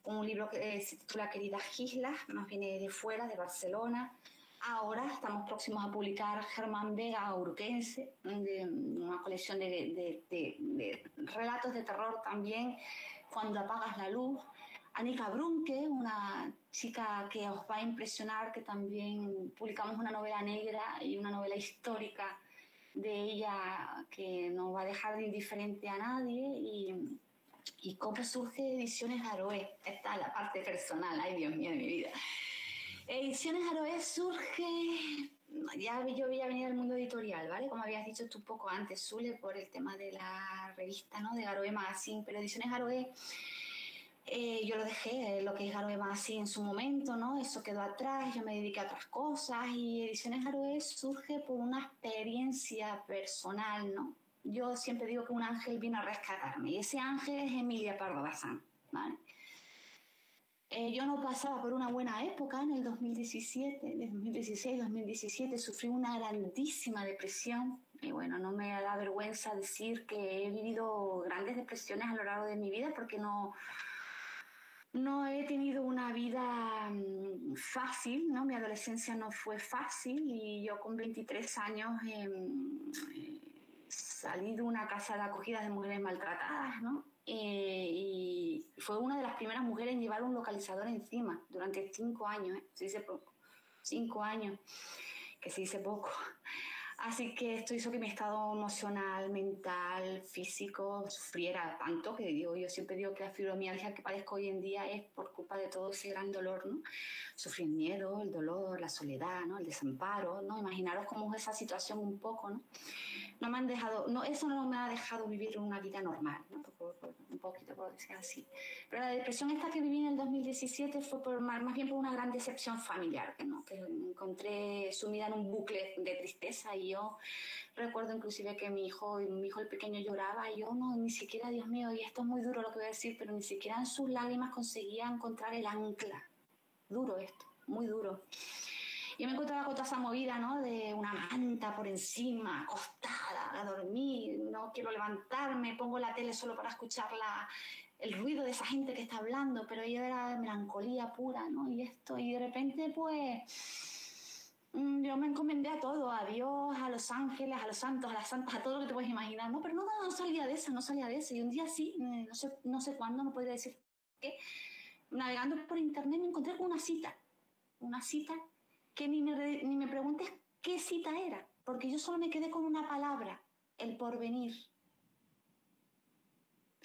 un libro que se titula Queridas Gislas, más viene de fuera, de Barcelona. Ahora estamos próximos a publicar Germán Vega Urquense, una colección de relatos de terror también, Cuando apagas la luz. Anika Brunke, una chica que os va a impresionar, que también publicamos una novela negra y una novela histórica de ella que no va a dejar de indiferente a nadie. Y cómo surge Ediciones Aroé. Esta es la parte personal, ay Dios mío de mi vida. Ediciones Aroé surge, ya yo había venido al mundo editorial, ¿vale? Como habías dicho tú un poco antes, Zule, por el tema de la revista, ¿no? De Aroé Magazine, pero Ediciones Aroé, yo lo dejé, lo que es Aroé Magazine en su momento, ¿no? Eso quedó atrás, yo me dediqué a otras cosas, y Ediciones Aroé surge por una experiencia personal, ¿no? Yo siempre digo que un ángel vino a rescatarme, y ese ángel es Emilia Pardo Bazán, ¿vale? Yo no pasaba por una buena época en el 2017, de 2016-2017, sufrí una grandísima depresión, y bueno, no me da vergüenza decir que he vivido grandes depresiones a lo largo de mi vida, porque no he tenido una vida fácil, ¿no? Mi adolescencia no fue fácil, y yo con 23 años salí de una casa de acogida de mujeres maltratadas, ¿no? Y fue una de las primeras mujeres en llevar un localizador encima durante 5 años, se dice poco, 5 años, que se dice poco. Así que esto hizo que mi estado emocional, mental, físico sufriera tanto, que yo siempre digo que la fibromialgia que padezco hoy en día es por culpa de todo ese gran dolor, ¿no? Sufrí el miedo, el dolor, la soledad, ¿no? El desamparo, ¿no? Imaginaros cómo es esa situación un poco, ¿no? No me han dejado, no, eso no me ha dejado vivir una vida normal, ¿no? Un poquito, por decir así. Pero la depresión esta que viví en el 2017 fue más bien por una gran decepción familiar, ¿no? Que me encontré sumida en un bucle de tristeza, y yo recuerdo inclusive que mi hijo el pequeño lloraba, y yo ni siquiera, Dios mío, y esto es muy duro lo que voy a decir, pero ni siquiera en sus lágrimas conseguía encontrar el ancla. Duro esto, muy duro. Yo me encontraba con toda esa movida, ¿no? De una manta por encima, acostada, a dormir, no quiero levantarme, pongo la tele solo para escuchar el ruido de esa gente que está hablando, pero yo era melancolía pura, ¿no? Y de repente, pues, yo me encomendé a todo, a Dios, a los ángeles, a los santos, a las santas, a todo lo que te puedes imaginar, ¿no? Pero no salía de esa, Y un día sí, no sé cuándo, no podría decir qué, navegando por internet me encontré con una cita que ni me preguntes qué cita era, porque yo solo me quedé con una palabra, el porvenir.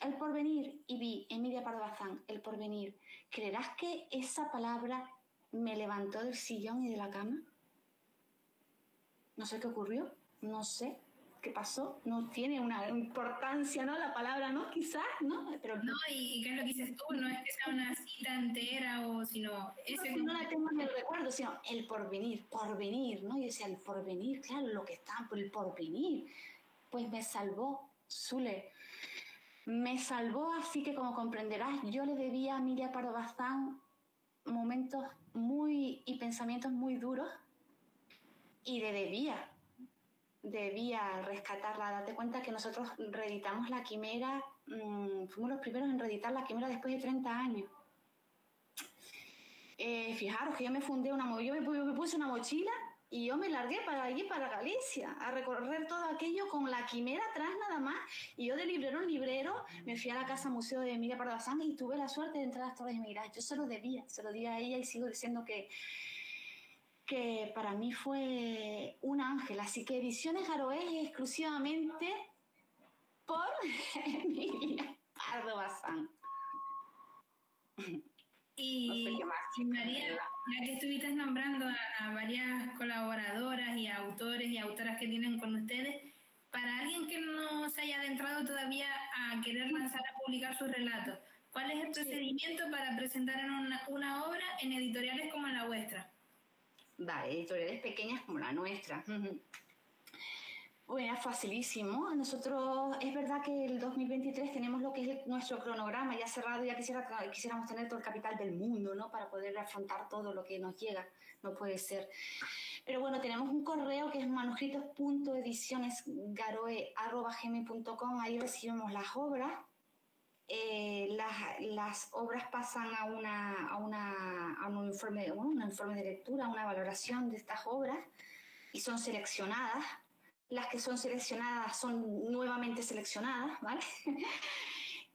El porvenir, y vi Emilia Pardo Bazán, el porvenir. ¿Creerás que esa palabra me levantó del sillón y de la cama? No sé qué ocurrió, no sé qué pasó, no tiene una importancia, ¿no? La palabra, ¿no? Quizás, ¿no? Pero no, y qué es lo que dices tú, no es que sea una cita entera, o sino ese... No la tengo en el recuerdo, sino el porvenir, ¿no? Y decía, el porvenir, claro, lo que está por el porvenir. Pues me salvó, Zule. Me salvó, así que como comprenderás, yo le debía a Emilia Pardo Bazán momentos y pensamientos muy duros, y le debía rescatarla. Date cuenta que nosotros reeditamos La Quimera, fuimos los primeros en reeditar La Quimera después de 30 años. Fijaros que yo me puse una mochila y yo me largué para allí, para Galicia, a recorrer todo aquello con La Quimera atrás nada más, y yo de librero en librero me fui a la Casa Museo de Emilia Pardo Bazán y tuve la suerte de entrar a las Torres Gemelas. Yo se lo di a ella, y sigo diciendo que para mí fue un ángel. Así que Ediciones Aroé es exclusivamente por Emilia Pardo Bazán. Y, no sé qué más. y María, ya que estuviste nombrando a varias colaboradoras y autores y autoras que tienen con ustedes, para alguien que no se haya adentrado todavía a querer lanzar a publicar sus relatos, ¿cuál es el procedimiento para presentar una obra en editoriales como la vuestra? Editoriales pequeñas como la nuestra. Bueno, facilísimo. Nosotros, es verdad que el 2023 tenemos lo que es nuestro cronograma ya cerrado, ya quisiéramos tener todo el capital del mundo, ¿no? Para poder afrontar todo lo que nos llega, no puede ser. Pero bueno, tenemos un correo que es manuscritos.edicionesgaroe@gmail.com, ahí recibimos las obras. Las obras pasan a un informe de lectura, a una valoración de estas obras y son seleccionadas. Las que son seleccionadas son nuevamente seleccionadas, ¿vale?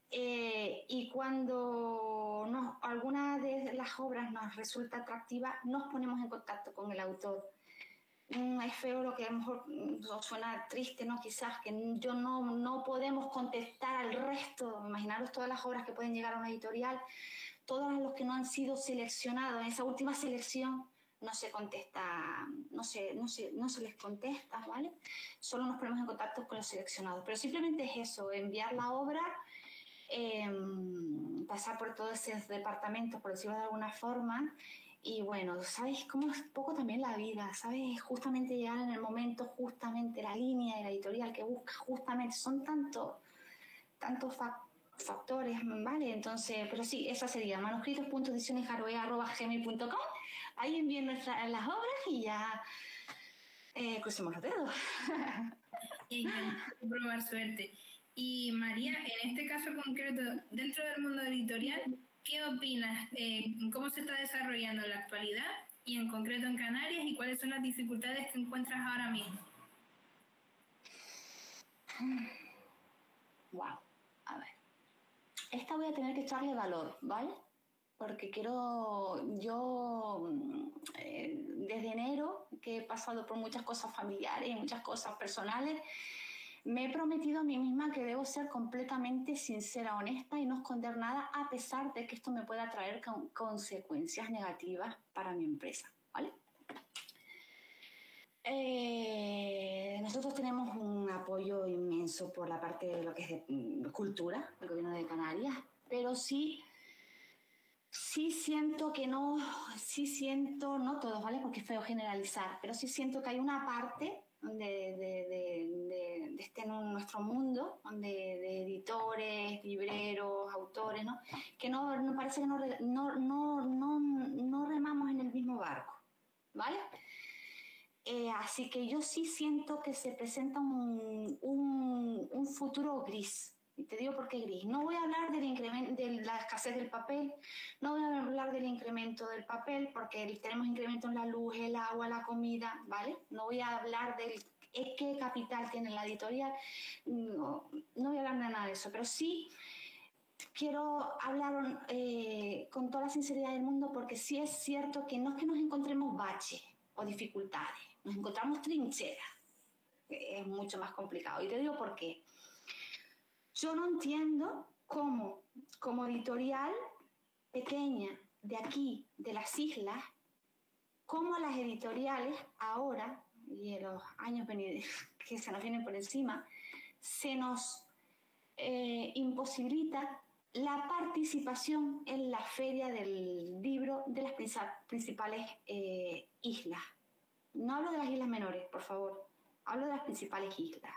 Y cuando alguna de las obras nos resulta atractiva, nos ponemos en contacto con el autor. Es feo lo que a lo mejor suena triste, ¿no? Quizás que no podemos contestar al resto. Imaginaros todas las obras que pueden llegar a una editorial, todos los que no han sido seleccionados en esa última selección. No se contesta, no se les contesta, ¿vale? Solo nos ponemos en contacto con los seleccionados. Pero simplemente es eso, enviar la obra, pasar por todos esos departamentos, por decirlo de alguna forma. Y bueno, ¿sabes cómo es poco también la vida? ¿Sabes? Justamente llegar en el momento, justamente la línea de la editorial que busca, justamente, son tantos factores, ¿vale? Entonces, pero sí, esa sería manuscritos.edicionesgaroe@gmail.com. Ahí envíen las obras y ya crucemos los dedos. Y probar suerte. Y María, en este caso concreto, dentro del mundo editorial, ¿qué opinas? ¿Cómo se está desarrollando en la actualidad y en concreto en Canarias y cuáles son las dificultades que encuentras ahora mismo? Wow, a ver. Esta voy a tener que echarle valor, ¿vale? Porque yo desde enero, que he pasado por muchas cosas familiares y muchas cosas personales, me he prometido a mí misma que debo ser completamente sincera, honesta y no esconder nada, a pesar de que esto me pueda traer consecuencias negativas para mi empresa, ¿vale? Nosotros tenemos un apoyo inmenso por la parte de lo que es de cultura del Gobierno de Canarias, pero sí siento que no todos, ¿vale? Porque es feo generalizar, pero sí siento que hay una parte de nuestro mundo, de editores, libreros, autores, ¿no? Que no parece que no remamos en el mismo barco, ¿vale? Así que yo sí siento que se presenta un futuro gris. Y te digo por qué gris. No voy a hablar del incremento, de la escasez del papel, no voy a hablar del incremento del papel, porque tenemos incremento en la luz, el agua, la comida, ¿vale? No voy a hablar del qué capital tiene la editorial, no voy a hablar de nada de eso, pero sí quiero hablar con toda la sinceridad del mundo, porque sí es cierto que no es que nos encontremos baches o dificultades, nos encontramos trincheras, que es mucho más complicado. Y te digo por qué. Yo no entiendo cómo, como editorial pequeña de aquí, de las islas, cómo las editoriales ahora, y en los años que se nos vienen por encima, se nos imposibilita la participación en la feria del libro de las principales islas. No hablo de las islas menores, por favor, hablo de las principales islas.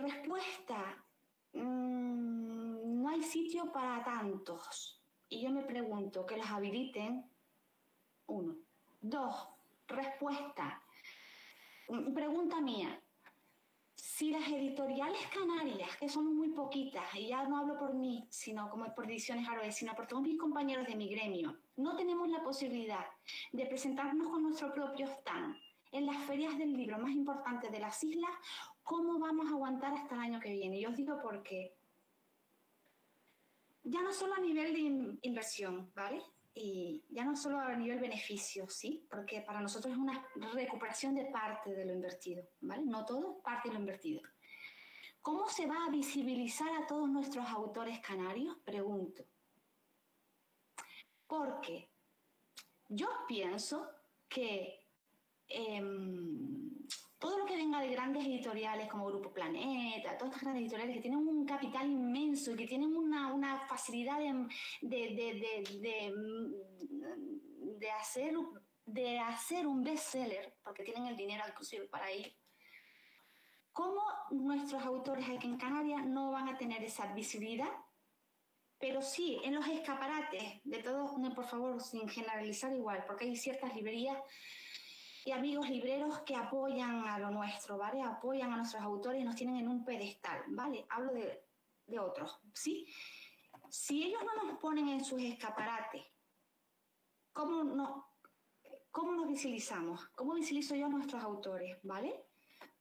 Respuesta, no hay sitio para tantos. Y yo me pregunto, que los habiliten, 1. 2, respuesta, pregunta mía, si las editoriales canarias, que somos muy poquitas, y ya no hablo por mí, sino como por Ediciones Garoe, sino por todos mis compañeros de mi gremio, no tenemos la posibilidad de presentarnos con nuestro propio stand en las ferias del libro más importantes de las islas, ¿cómo vamos a aguantar hasta el año que viene? Y os digo por qué. Ya no solo a nivel de inversión, ¿vale? Y ya no solo a nivel beneficio, ¿sí? Porque para nosotros es una recuperación de parte de lo invertido, ¿vale? No todo, parte de lo invertido. ¿Cómo se va a visibilizar a todos nuestros autores canarios? Pregunto. Porque yo pienso que todo lo que venga de grandes editoriales como Grupo Planeta, todas estas grandes editoriales que tienen un capital inmenso y que tienen una facilidad de hacer de hacer un bestseller, porque tienen el dinero inclusive para ir, ¿cómo nuestros autores aquí en Canarias no van a tener esa visibilidad? Pero sí, en los escaparates, de todos, por favor, sin generalizar igual, porque hay ciertas librerías y amigos libreros que apoyan a lo nuestro, ¿vale? Apoyan a nuestros autores y nos tienen en un pedestal, ¿vale? Hablo de otros, ¿sí? Si ellos no nos ponen en sus escaparates, ¿cómo nos visibilizamos? ¿Cómo visibilizo yo a nuestros autores, ¿vale?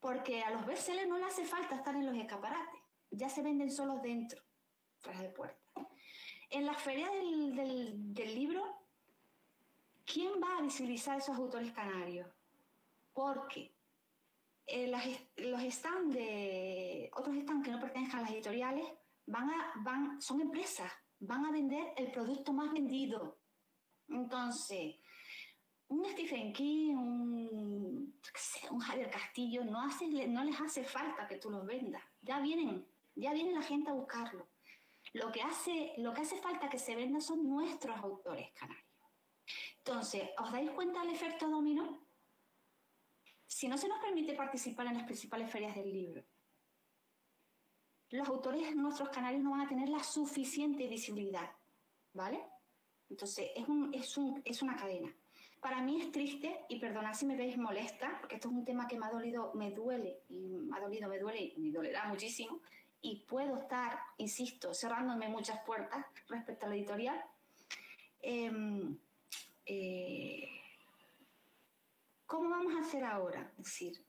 Porque a los bestsellers no les hace falta estar en los escaparates, ya se venden solos dentro, tras de puerta. En la feria del libro, ¿quién va a visibilizar a esos autores canarios? Porque los stands otros stands que no pertenezcan a las editoriales son empresas, van a vender el producto más vendido. Entonces, un Stephen King, un Javier Castillo, no les hace falta que tú los vendas. Ya viene la gente a buscarlo. Lo que hace falta que se venda son nuestros autores canarios. Entonces, ¿os dais cuenta del efecto dominó? Si no se nos permite participar en las principales ferias del libro, los autores nuestros canarios no van a tener la suficiente visibilidad, ¿vale? Entonces, es una cadena. Para mí es triste, y perdonad si me veis molesta, porque esto es un tema que me duele y me dolerá muchísimo, y puedo estar, insisto, cerrándome muchas puertas respecto a la editorial. ¿Cómo vamos a hacer ahora? Es decir,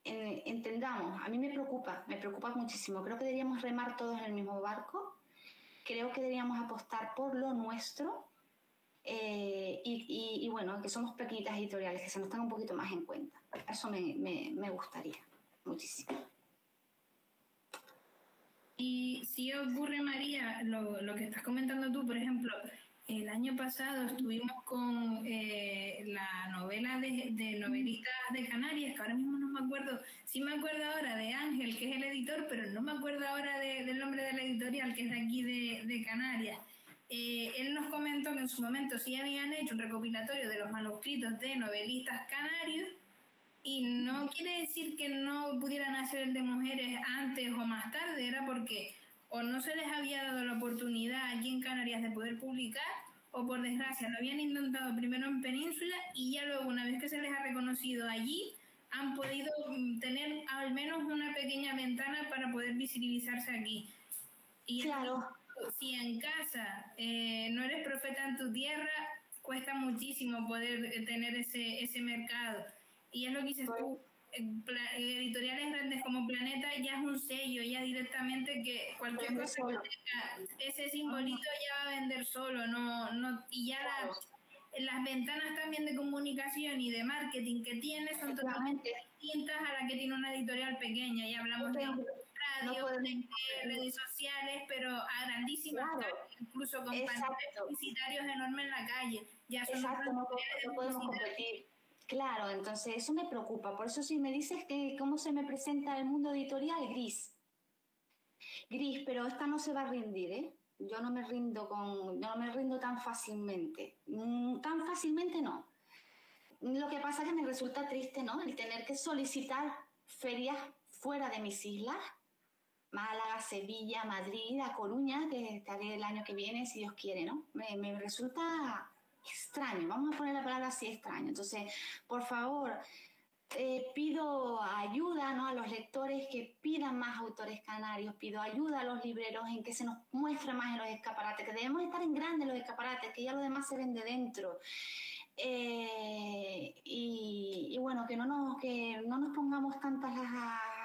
entendamos, a mí me preocupa muchísimo. Creo que deberíamos remar todos en el mismo barco. Creo que deberíamos apostar por lo nuestro y bueno, que somos pequeñitas editoriales, que se nos tenga un poquito más en cuenta. Eso me gustaría muchísimo. Y si ocurre, María, lo que estás comentando tú, por ejemplo, el año pasado estuvimos con la novela de novelistas de Canarias, que ahora mismo no me acuerdo, sí me acuerdo ahora de Ángel, que es el editor, pero no me acuerdo ahora del nombre de la editorial, que es de aquí de Canarias. Él nos comentó que en su momento sí habían hecho un recopilatorio de los manuscritos de novelistas canarios, y no quiere decir que no pudieran hacer el de mujeres antes o más tarde, era porque o no se les había dado la oportunidad aquí en Canarias de poder publicar, o por desgracia lo habían intentado primero en Península y ya luego, una vez que se les ha reconocido allí, han podido tener al menos una pequeña ventana para poder visibilizarse aquí. Y claro. Si en casa no eres profeta en tu tierra, cuesta muchísimo poder tener ese mercado. Y es lo que dices tú, editoriales grandes como Planeta ya es un sello, ya directamente que cualquier cosa que tenga ese simbolito ya va a vender solo, y ya las ventanas también de comunicación y de marketing que tiene son totalmente distintas a la que tiene una editorial pequeña. Ya hablamos de radio, de redes sociales, pero a grandísimas escala, incluso con paneles publicitarios enormes en la calle. Ya son no podemos competir. Claro, entonces eso me preocupa. Por eso si me dices que cómo se me presenta el mundo editorial, gris, pero esta no se va a rendir, ¿eh? Yo no me rindo tan fácilmente. Tan fácilmente no. Lo que pasa es que me resulta triste, ¿no? El tener que solicitar ferias fuera de mis islas. Málaga, Sevilla, Madrid, A Coruña, que estaré el año que viene, si Dios quiere, ¿no? Me resulta extraño, vamos a poner la palabra así, extraño. Entonces, por favor, pido ayuda, ¿no?, a los lectores, que pidan más autores canarios, pido ayuda a los libreros en que se nos muestre más en los escaparates, que debemos estar en grande en los escaparates, que ya lo demás se vende dentro. Y bueno, que no nos pongamos tantas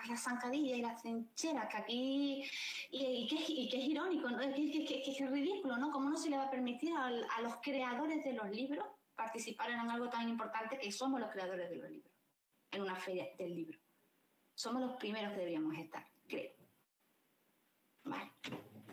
las zancadillas y las trincheras, que aquí, y que es irónico, ¿no? que es ridículo, ¿no? ¿Cómo no se le va a permitir a los creadores de los libros participar en algo tan importante que somos los creadores de los libros, en una feria del libro? Somos los primeros que deberíamos estar, creo. Vale.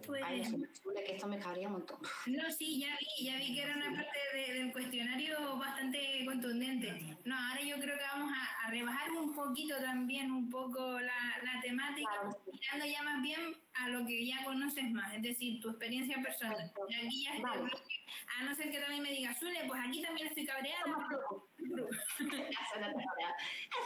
Pues, ay, no sé, que esto me cabría un montón. No, sí, ya vi que era una parte del cuestionario bastante contundente. No, ahora yo creo que vamos a rebajar un poquito también, un poco la temática, Claro. mirando ya más bien a lo que ya conoces más, es decir, tu experiencia personal. Y aquí ya Vale. a no ser que también me digas, Zule, pues aquí también estoy cabreada.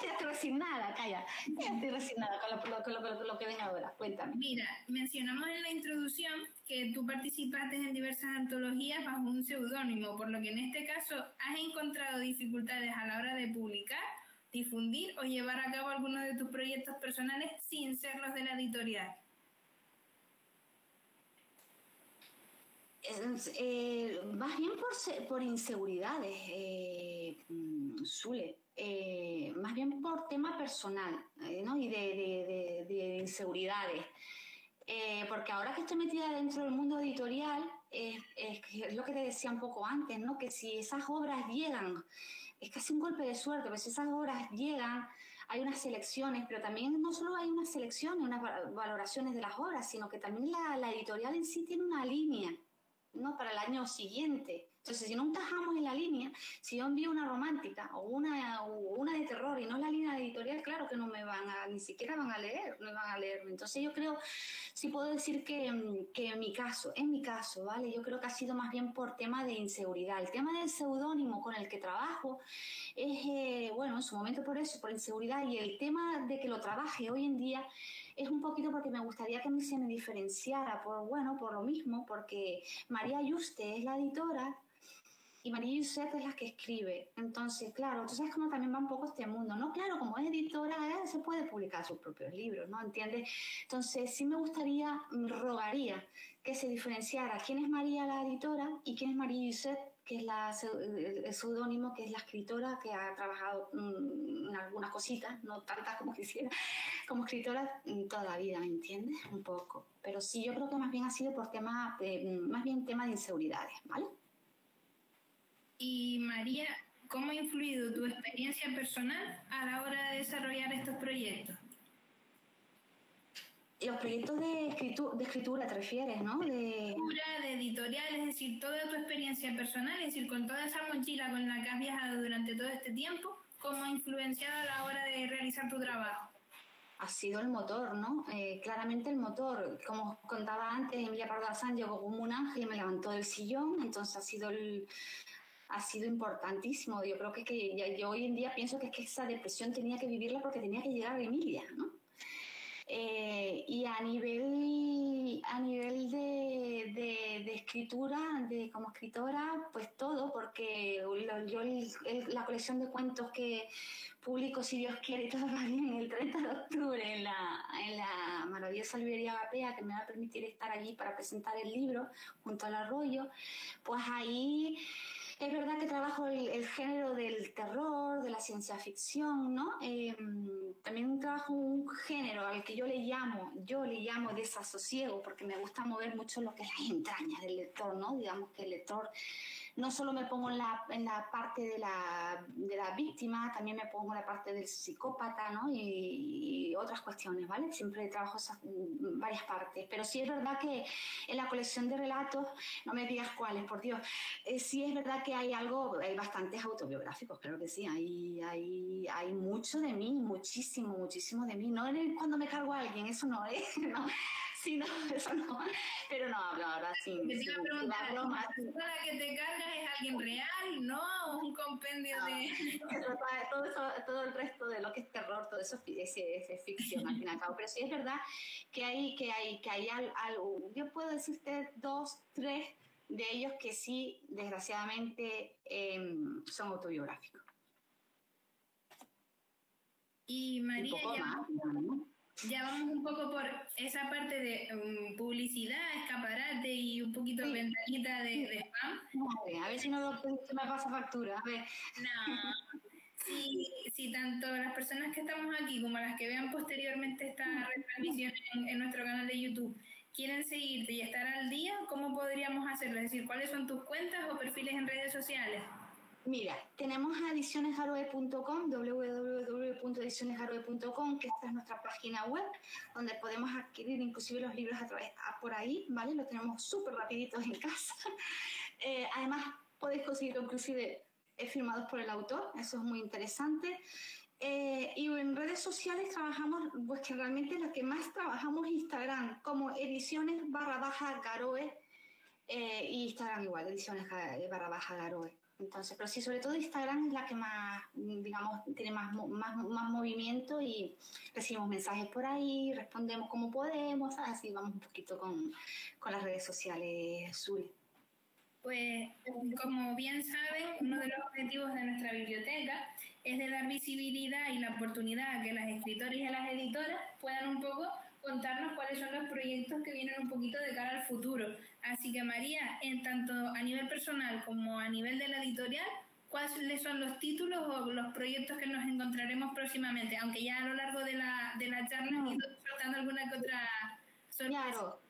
Ya estoy resignada, calla. Ya estoy resignada con lo que venga ahora. Cuéntame. Mira, mencionamos en la introducción que tú participaste en diversas antologías bajo un seudónimo, por lo que en este caso has encontrado dificultades a la hora de publicar, difundir o llevar a cabo algunos de tus proyectos personales sin ser los de la editorial. Más bien por inseguridades, Zule. Más bien por tema personal, ¿no? Y de inseguridades. Porque ahora que estoy metida dentro del mundo editorial, es lo que te decía un poco antes, ¿no? Que si esas obras llegan, es casi un golpe de suerte, pero si esas obras llegan, hay unas selecciones, pero también no solo hay unas selecciones, unas valoraciones de las obras, sino que también la editorial en sí tiene una línea, ¿no? Para el año siguiente. Entonces, si no encajamos en la línea, si yo envío una romántica o una de terror y no es la línea editorial, claro que no me van a, ni siquiera van a leer, no van a leerme. Entonces, yo creo, sí puedo decir que en mi caso, ¿vale? Yo creo que ha sido más bien por tema de inseguridad. El tema del seudónimo con el que trabajo es, bueno, en su momento por eso, por inseguridad, y el tema de que lo trabaje hoy en día es un poquito porque me gustaría que se me diferenciara, por lo mismo, porque María Yuste es la editora y María Josep es la que escribe. Entonces, claro, tú sabes cómo también va un poco este mundo, ¿no? Claro, como es editora, se puede publicar sus propios libros, ¿no? ¿Entiendes? Entonces, sí me gustaría, rogaría que se diferenciara quién es María la editora y quién es María Josep, que es el seudónimo, que es la escritora que ha trabajado en algunas cositas, no tantas como quisiera, como escritora toda la vida, ¿me entiendes? Un poco. Pero sí, yo creo que más bien ha sido por tema, más bien tema de inseguridades, ¿vale? Y María, ¿cómo ha influido tu experiencia personal a la hora de desarrollar estos proyectos? Los proyectos de escritura te refieres, ¿no? De editorial, es decir, toda tu experiencia personal, es decir, con toda esa mochila con la que has viajado durante todo este tiempo, ¿cómo ha influenciado a la hora de realizar tu trabajo? Ha sido el motor, ¿no? Claramente el motor. Como contaba antes, Emilia Pardo Bazán llegó como un ángel y me levantó del sillón, entonces ha sido importantísimo. Yo creo que yo hoy en día pienso que esa depresión tenía que vivirla porque tenía que llegar a Emilia, ¿no? Y a nivel de escritura, como escritora, pues todo, porque la colección de cuentos que publico, si Dios quiere y todo va bien, el 30 de octubre en la maravillosa librería Agapea, que me va a permitir estar allí para presentar el libro junto al Arroyo, pues ahí es verdad que trabajo el género del terror, de la ciencia ficción, ¿no? También trabajo un género al que yo le llamo desasosiego, porque me gusta mover mucho lo que es las entrañas del lector, ¿no? Digamos que el lector no solo me pongo en la parte de la víctima, también me pongo en la parte del psicópata, ¿no? Y otras cuestiones, ¿vale? Siempre trabajo esas varias partes. Pero sí es verdad que en la colección de relatos, no me digas cuáles, por Dios, sí es verdad que hay bastantes autobiográficos, claro que sí, hay mucho de mí, muchísimo de mí. No cuando me cargo a alguien, eso no es, ¿no? Sí, no, eso no. Pero no, ahora sí. Te iba a preguntar, ¿la persona que te cargas es alguien real, no? ¿O un compendio de...? Todo el resto de lo que es terror, todo eso es ficción, al fin y al cabo. Pero sí es verdad que hay algo. Yo puedo decirte 2, 3 de ellos que sí, desgraciadamente, son autobiográficos. Y María, ya vamos un poco por esa parte de publicidad, escaparate y un poquito ventanita de spam. A ver si no se me pasa factura. A ver. No. Si tanto las personas que estamos aquí como las que vean posteriormente esta retransmisión en nuestro canal de YouTube quieren seguirte y estar al día, ¿cómo podríamos hacerlo? Es decir, ¿cuáles son tus cuentas o perfiles en redes sociales? Mira, tenemos a edicionesharoe.com, www www.edicionesgaroe.com, que esta es nuestra página web, donde podemos adquirir inclusive los libros por ahí, ¿vale? Lo tenemos súper rapiditos en casa. Además, podéis conseguirlo inclusive firmados por el autor, eso es muy interesante. Y en redes sociales trabajamos, pues que realmente lo que más trabajamos es Instagram, como ediciones_Garoe, y Instagram igual, ediciones_Garoe. Entonces, pero sí, sobre todo Instagram es la que más, digamos, tiene más movimiento, y recibimos mensajes por ahí, respondemos como podemos, así vamos un poquito con las redes sociales, Zul. Pues, como bien saben, uno de los objetivos de nuestra biblioteca es de dar visibilidad y la oportunidad a que las escritoras y a las editoras puedan un poco contarnos cuáles son los proyectos que vienen un poquito de cara al futuro. Así que, María, en tanto a nivel personal como a nivel de la editorial, ¿cuáles son los títulos o los proyectos que nos encontraremos próximamente? Aunque ya a lo largo de la charla hemos ido soltando alguna que otra sorpresa. Claro.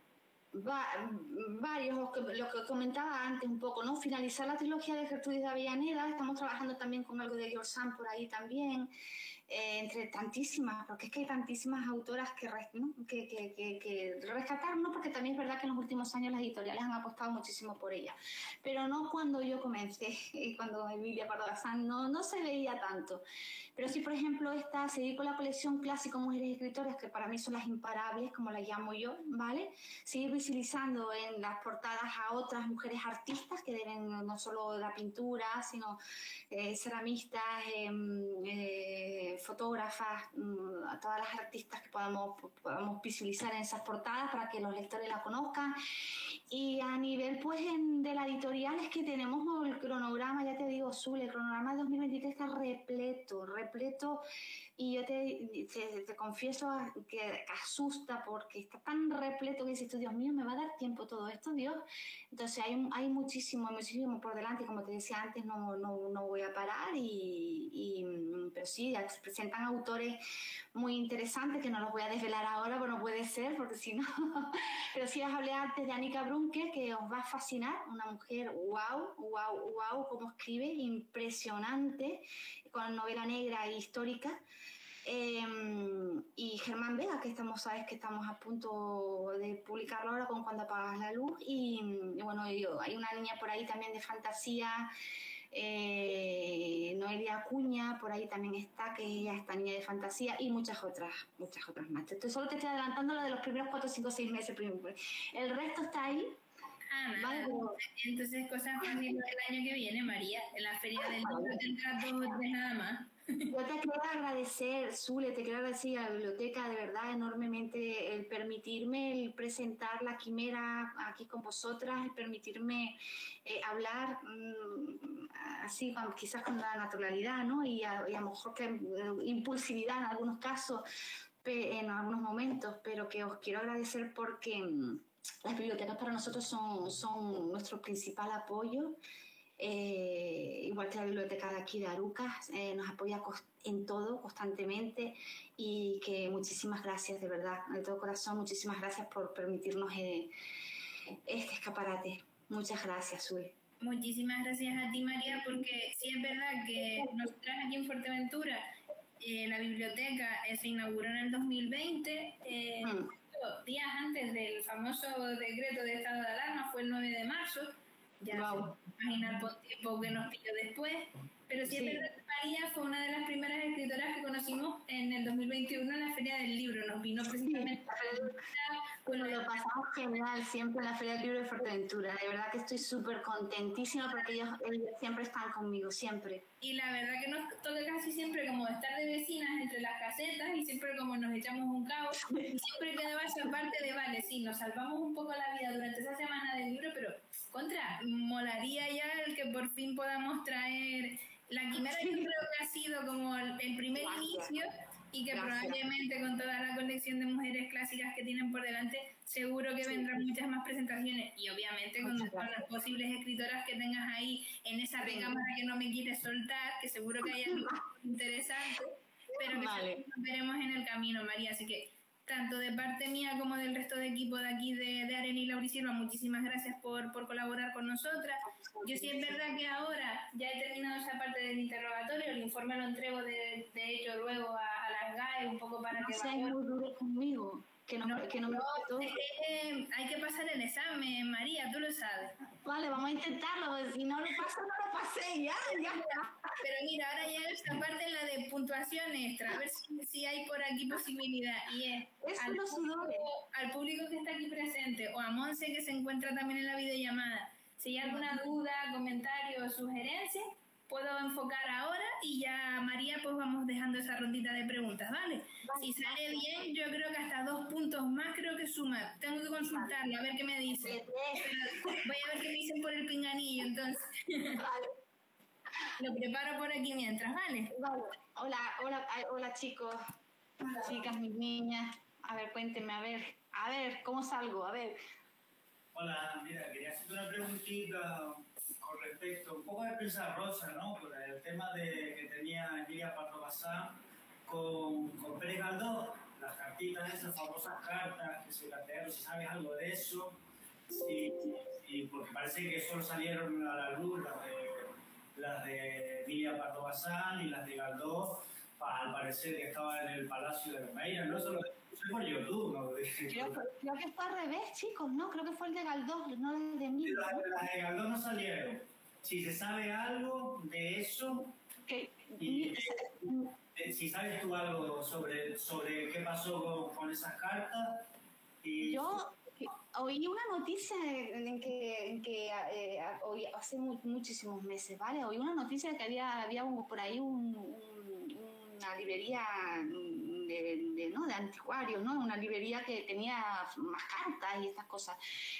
Varios, lo que comentaba antes un poco, ¿no? Finalizar la trilogía de Gertrudis de Avellaneda, estamos trabajando también con algo de George Sand por ahí también, entre tantísimas, porque es que hay tantísimas autoras que rescatar, ¿no? Porque también es verdad que en los últimos años las editoriales han apostado muchísimo por ella, pero no cuando yo comencé, cuando Emilia Pardo Bazán no se veía tanto. Pero sí, por ejemplo, seguir con la colección Clásico Mujeres Escritoras, que para mí son las imparables, como las llamo yo, ¿vale? Seguir visibilizando en las portadas a otras mujeres artistas que deben no solo la pintura, sino ceramistas, fotógrafas, a todas las artistas que podamos visibilizar en esas portadas para que los lectores la conozcan. Y a nivel pues de la editorial es que tenemos el cronograma, ya te digo, Zul, el cronograma de 2023 está repleto, y yo te confieso que asusta porque está tan repleto que dices tú, Dios mío, ¿me va a dar tiempo todo esto, Dios? Entonces hay muchísimo por delante, como te decía antes, no voy a parar, pero sí, se presentan autores muy interesantes que no los voy a desvelar ahora, porque no puede ser, porque si no... Pero sí os hablé antes de Annika Brunke, que os va a fascinar, una mujer wow, como escribe, impresionante, con novela negra e histórica. Y Germán Vega, que estamos a punto de publicarlo ahora con Cuando apagas la luz, y bueno, hay una niña por ahí también de fantasía, Noelia Acuña, por ahí también está, que ella esta niña de fantasía, y muchas otras más. Solo te estoy adelantando lo de los primeros 4, 5, 6 meses. El resto está ahí. Vale, entonces cosas fáciles el año que viene, María, en la Feria del Libro tendrás 2 o 3 nada más. Yo te quiero agradecer, Zule, te quiero agradecer a la biblioteca de verdad enormemente el permitirme el presentar la quimera aquí con vosotras, el permitirme hablar así, quizás con la naturalidad, ¿no? Y a lo mejor que impulsividad en algunos casos, en algunos momentos, pero que os quiero agradecer porque las bibliotecas para nosotros son nuestro principal apoyo. Igual que la biblioteca de aquí de Arucas, nos apoya en todo, constantemente, y que muchísimas gracias, de verdad, de todo corazón, muchísimas gracias por permitirnos este escaparate. Muchas gracias, Zul. Muchísimas gracias a ti, María, porque sí es verdad que nosotras aquí en Fuerteventura, la biblioteca se inauguró en el 2020, días antes del famoso decreto de estado de alarma, fue el 9 de marzo, ya wow. se imaginar por tiempo que nos pilló después, pero sí es verdad que María fue una de las primeras escritoras que conocimos en el 2021 en la Feria del Libro, nos vino precisamente Bueno, lo pasamos genial siempre en la Feria del Libro de Fuerteventura, de verdad que estoy súper contentísima porque ellos siempre están conmigo, siempre. Y la verdad que nos toca casi siempre como estar de vecinas entre las casetas, y siempre como nos echamos un cabo, y siempre quedaba esa parte de, vale, sí, nos salvamos un poco la vida durante esa semana del libro, pero molaría ya el que por fin podamos traer la quimera. Yo creo que ha sido como el primer inicio, y que probablemente con toda la colección de mujeres clásicas que tienen por delante, seguro que vendrán muchas más presentaciones, y obviamente con las posibles escritoras que tengas ahí en esa recámara que no me quieres soltar, que seguro que hay algo interesante, pero que nos veremos en el camino, María. Así que tanto de parte mía como del resto de equipo de aquí de Arena y Laurisilva, muchísimas gracias por colaborar con nosotras. Yo sí es verdad que ahora ya he terminado esa parte del interrogatorio, el informe lo entrego de hecho luego a para no que seas muy duro conmigo, que no me todo. Hay que pasar el examen, María, tú lo sabes. Vale, vamos a intentarlo, porque si no lo paso, no lo pasé, ya. Pero mira, ahora llega esta parte en la de puntuación extra, a ver si hay por aquí posibilidad. Y es al público que está aquí presente, o a Monse que se encuentra también en la videollamada. Si hay alguna duda, comentario o sugerencia, puedo enfocar ahora y ya, María, pues vamos dejando esa rondita de preguntas, ¿vale? Si sale bien, yo creo que hasta 2 puntos más creo que suma. Tengo que consultarlo, a ver qué me dicen. Voy a ver qué me dicen por el pinganillo, entonces. Vale. Lo preparo por aquí mientras, ¿vale? Vale. Hola chicos, chicas, mis niñas. A ver, cuéntenme, a ver, ¿cómo salgo? A ver. Hola, mira, quería hacerte una preguntita con respecto, un poco de prensa rosa, ¿no? Por el tema que tenía Emilia Pardo Bazán con Pérez Galdós, las cartitas, esas famosas cartas que se plantearon, si sabes algo de eso, y porque parece que solo salieron a la luz las de Emilia Pardo Bazán y las de Galdós, al parecer que estaba en el Palacio de Remeira, ¿no? Eso lo escuché por YouTube, ¿no? Creo que fue al revés, chicos, ¿no? Creo que fue el de Galdós, no el de mí. Las de Galdós no salieron. Si se sabe algo de eso, si sabes tú algo sobre qué pasó con esas cartas. Yo oí una noticia en que oí hace muchísimos meses, ¿vale? Oí una noticia de que había por ahí una librería de anticuarios, ¿no? Una librería que tenía más cartas y estas cosas.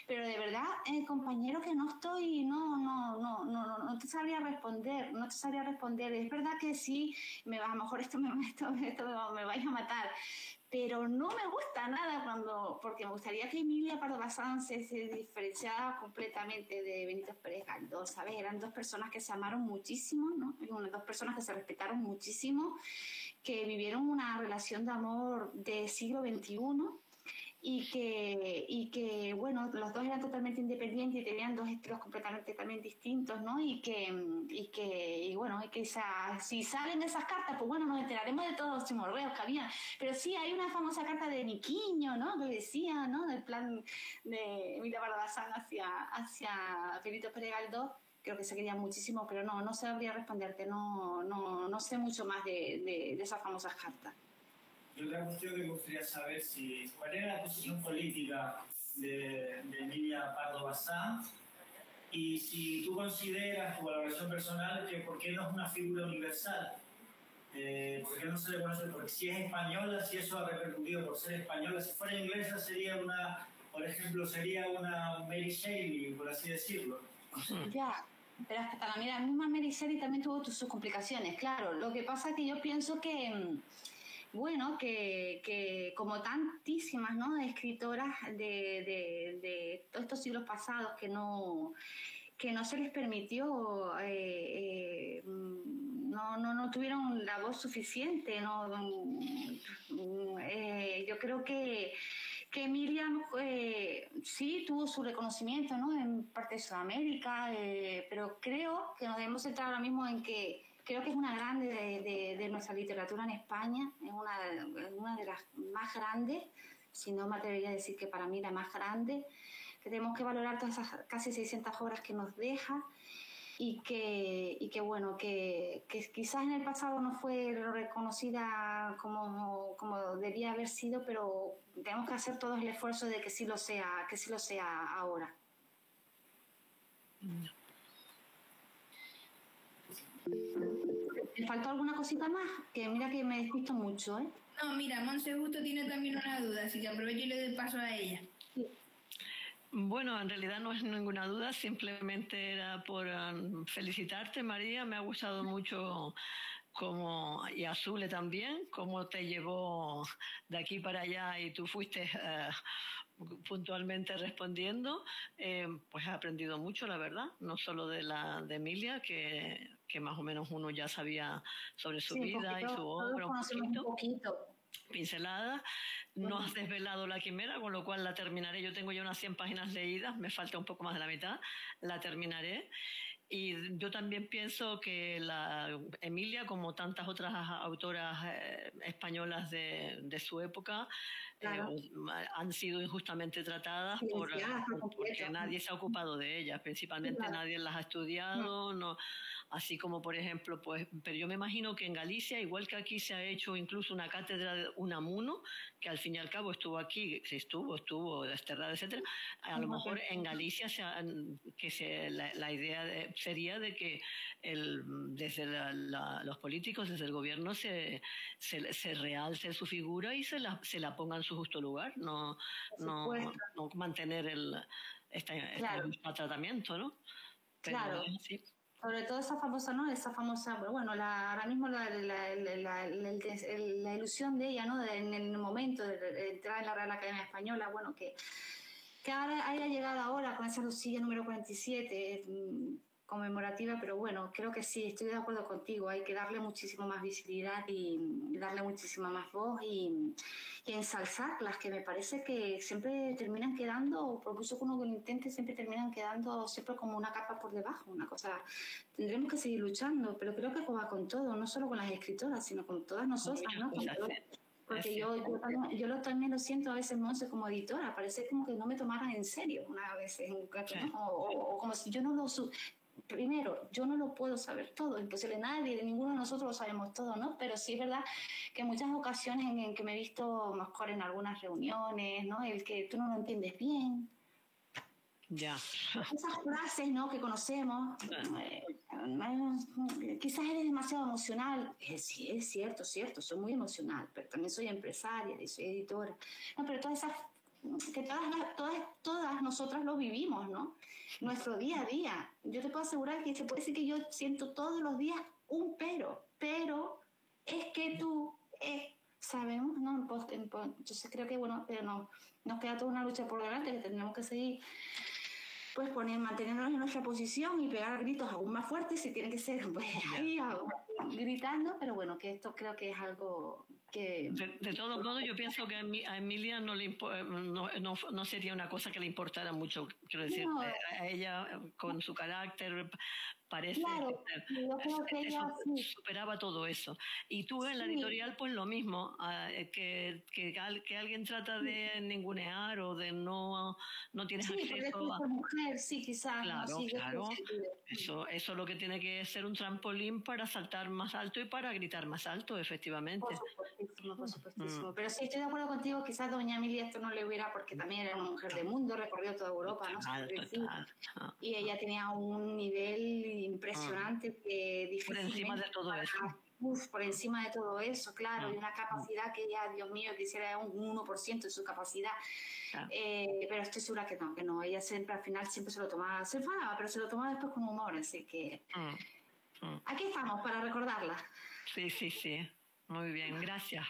Pero de verdad, compañero, que no te sabría responder, Es verdad que sí, a lo mejor esto me vais a matar. Pero no me gusta nada porque me gustaría que Emilia Pardo Bazán se diferenciara completamente de Benito Pérez Galdós, ¿sabes? Eran dos personas que se amaron muchísimo, ¿no? Dos personas que se respetaron muchísimo, que vivieron una relación de amor del siglo XXI y que bueno, los dos eran totalmente independientes y tenían dos estilos completamente también distintos, ¿no? Y bueno, si salen esas cartas, pues bueno, nos enteraremos de todos los chimorreos que había. Pero sí, hay una famosa carta de Niquiño, ¿no? Que decía, ¿no? Del plan de Emilia Pardo Bazán hacia Benito Pérez Galdós. Creo que se querían muchísimo, pero no sabría responderte, no sé mucho más de esas famosas cartas. Y otra cuestión que me gustaría saber cuál era la posición política de Emilia Pardo Bazán y si tú consideras, tu valoración personal, que por qué no es una figura universal, por qué no se le conoce, porque si es española, si eso ha repercutido por ser española, si fuera inglesa sería por ejemplo, sería una Mary Shelley, por así decirlo. Ya. Pero hasta la misma Mary Shelley también tuvo sus complicaciones, claro. Lo que pasa es que yo pienso que como tantísimas, ¿no?, escritoras de todos estos siglos pasados que no se les permitió, no tuvieron la voz suficiente, yo creo que Emilia sí tuvo su reconocimiento, ¿no?, en parte de Sudamérica, pero creo que nos debemos centrar ahora mismo en que creo que es una grande de nuestra literatura en España, es una de las más grandes, si no me atrevería a decir que para mí la más grande, que tenemos que valorar todas esas casi 600 obras que nos deja y que bueno, que quizás en el pasado no fue reconocida como debía haber sido, pero tenemos que hacer todo el esfuerzo de que sí lo sea ahora. ¿Me faltó alguna cosita más? Que mira que me despisto mucho, ¿eh? No, mira, Monse justo tiene también una duda, así que aprovecho y le doy paso a ella. Sí. Bueno, en realidad no es ninguna duda, simplemente era por felicitarte, María. Me ha gustado mucho y a Zule también, cómo te llevó de aquí para allá y tú fuiste puntualmente respondiendo. Pues he aprendido mucho, la verdad, no solo de Emilia, que más o menos uno ya sabía sobre su vida y su obra un poquito. Pincelada. No has desvelado La Quimera, con lo cual la terminaré. Yo tengo ya unas 100 páginas leídas, me falta un poco más de la mitad, la terminaré. Y yo también pienso que la Emilia, como tantas otras autoras españolas de su época, Claro. han sido injustamente tratadas porque nadie se ha ocupado de ellas, principalmente claro. Nadie las ha estudiado, no, así como por ejemplo, pues, pero yo me imagino que en Galicia, igual que aquí se ha hecho incluso una cátedra de Unamuno, que al fin y al cabo estuvo aquí, estuvo desterrada, etcétera, a lo mejor en Galicia la idea sería de que desde los políticos, desde el gobierno, se realce su figura y se la ponga en su justo lugar, no mantener este tratamiento, ¿no? Pero, claro. Sí. Sobre todo esa famosa, ¿no? Bueno, ahora mismo la ilusión de ella, ¿no? En el momento de entrar en la Real Academia Española, bueno, que ahora haya llegado ahora con esa Lucía número 47, conmemorativa, pero bueno, creo que sí, estoy de acuerdo contigo, hay que darle muchísimo más visibilidad y darle muchísima más voz y ensalzarlas, que me parece que siempre terminan quedando, por mucho que uno lo intente, siempre terminan quedando siempre como una capa por debajo, una cosa, tendremos que seguir luchando, pero creo que va con todo, no solo con las escritoras, sino con todas nosotras, ¿no? Con todo. Porque yo también lo siento a veces, Monse, como editora, parece como que no me tomaran en serio una vez, ¿no? o como si yo no lo... Primero, yo no lo puedo saber todo, imposible, ninguno de nosotros lo sabemos todo, ¿no? Pero sí es verdad que en muchas ocasiones en que me he visto mejor en algunas reuniones, ¿no? El que tú no lo entiendes bien. Ya. Esas frases, ¿no? Que conocemos, quizás eres demasiado emocional. Sí, es cierto, soy muy emocional, pero también soy empresaria y soy editora. No, pero todas esas, que todas nosotras lo vivimos, ¿no? Nuestro día a día. Yo te puedo asegurar que se puede decir que yo siento todos los días un pero es que tú, sabemos, ¿no? Entonces creo que, bueno, pero nos queda toda una lucha por delante que tendremos que seguir, pues mantenernos en nuestra posición y pegar gritos aún más fuertes si tiene que ser, pues ahí gritando, pero bueno, que esto creo que es algo que... De todo modo, yo pienso que a Emilia no sería una cosa que le importara mucho, quiero decir, a ella con su carácter parece que ella superaba todo eso. Y tú en la editorial, pues lo mismo, que alguien trata de ningunear o de no tienes acceso a... mujer, sí, quizás. Claro. Eso es lo que tiene que ser un trampolín para saltar más alto y para gritar más alto, efectivamente. Por supuestísimo. Pero sí, estoy de acuerdo contigo, quizás doña Emilia esto no le hubiera, porque también era una mujer de mundo, recorrió toda Europa, Total. Y ella tenía un nivel impresionante que difícilmente... Por encima de todo eso. Por encima de todo eso, claro, y una capacidad que ella, Dios mío, quisiera un 1% de su capacidad. Pero estoy segura que no. Ella siempre, al final, siempre se lo tomaba, se enfadaba, pero se lo tomaba después con humor, así que... Aquí estamos para recordarla. Sí. Muy bien, gracias.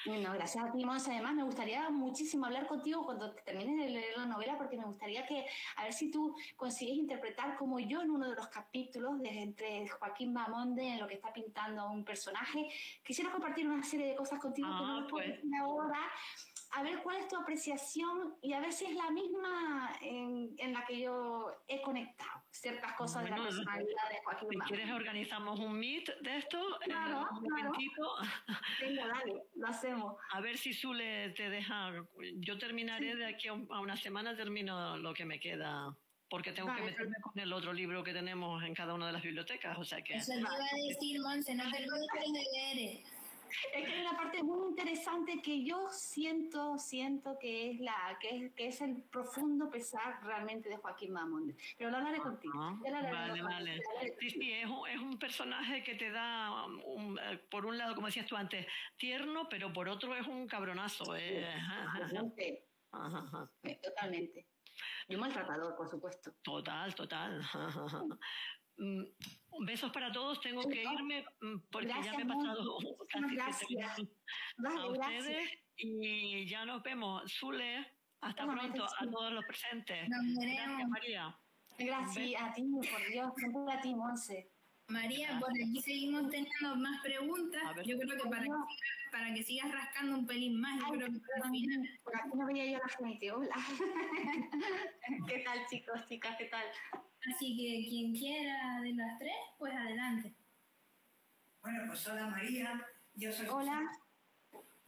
Bueno, gracias a ti, Monse. Además, me gustaría muchísimo hablar contigo cuando termines de leer la novela, porque me gustaría a ver si tú consigues interpretar como yo en uno de los capítulos entre Joaquín Bahamonde en lo que está pintando un personaje. Quisiera compartir una serie de cosas contigo que no puedo decir ahora. A ver cuál es tu apreciación y a ver si es la misma en la que yo he conectado ciertas cosas de la personalidad de Joaquín Bahamonde. Si quieres organizamos un meet de esto, claro. Venga, dale, lo hacemos. A ver si Zule te deja. Yo terminaré de aquí a una semana, termino lo que me queda, porque tengo que meterme con el otro libro que tenemos en cada una de las bibliotecas, o sea que... Eso te iba a decir, Monse, no te olvides de leer. Es que hay una parte muy interesante que yo siento que es el profundo pesar realmente de Joaquín Bahamonde. Pero lo hablaré contigo. Vale. Sí, es un personaje que te da, por un lado, como decías tú antes, tierno, pero por otro es un cabronazo. Totalmente. Y un maltratador, por supuesto. Total. Besos para todos, tengo que irme porque ya me he pasado casi a ustedes y ya nos vemos. Zule, hasta pronto a todos los presentes. Gracias, María. Gracias a ti, por Dios, siempre a ti, Monse. María, por aquí seguimos teniendo más preguntas. Yo creo que para que sigas rascando un pelín más, yo creo que al final. Por aquí no veía yo la gente. Hola. ¿Qué tal, chicos, chicas? ¿Qué tal? Así que quien quiera de las tres, pues adelante. Bueno, pues hola María. Yo soy Hola.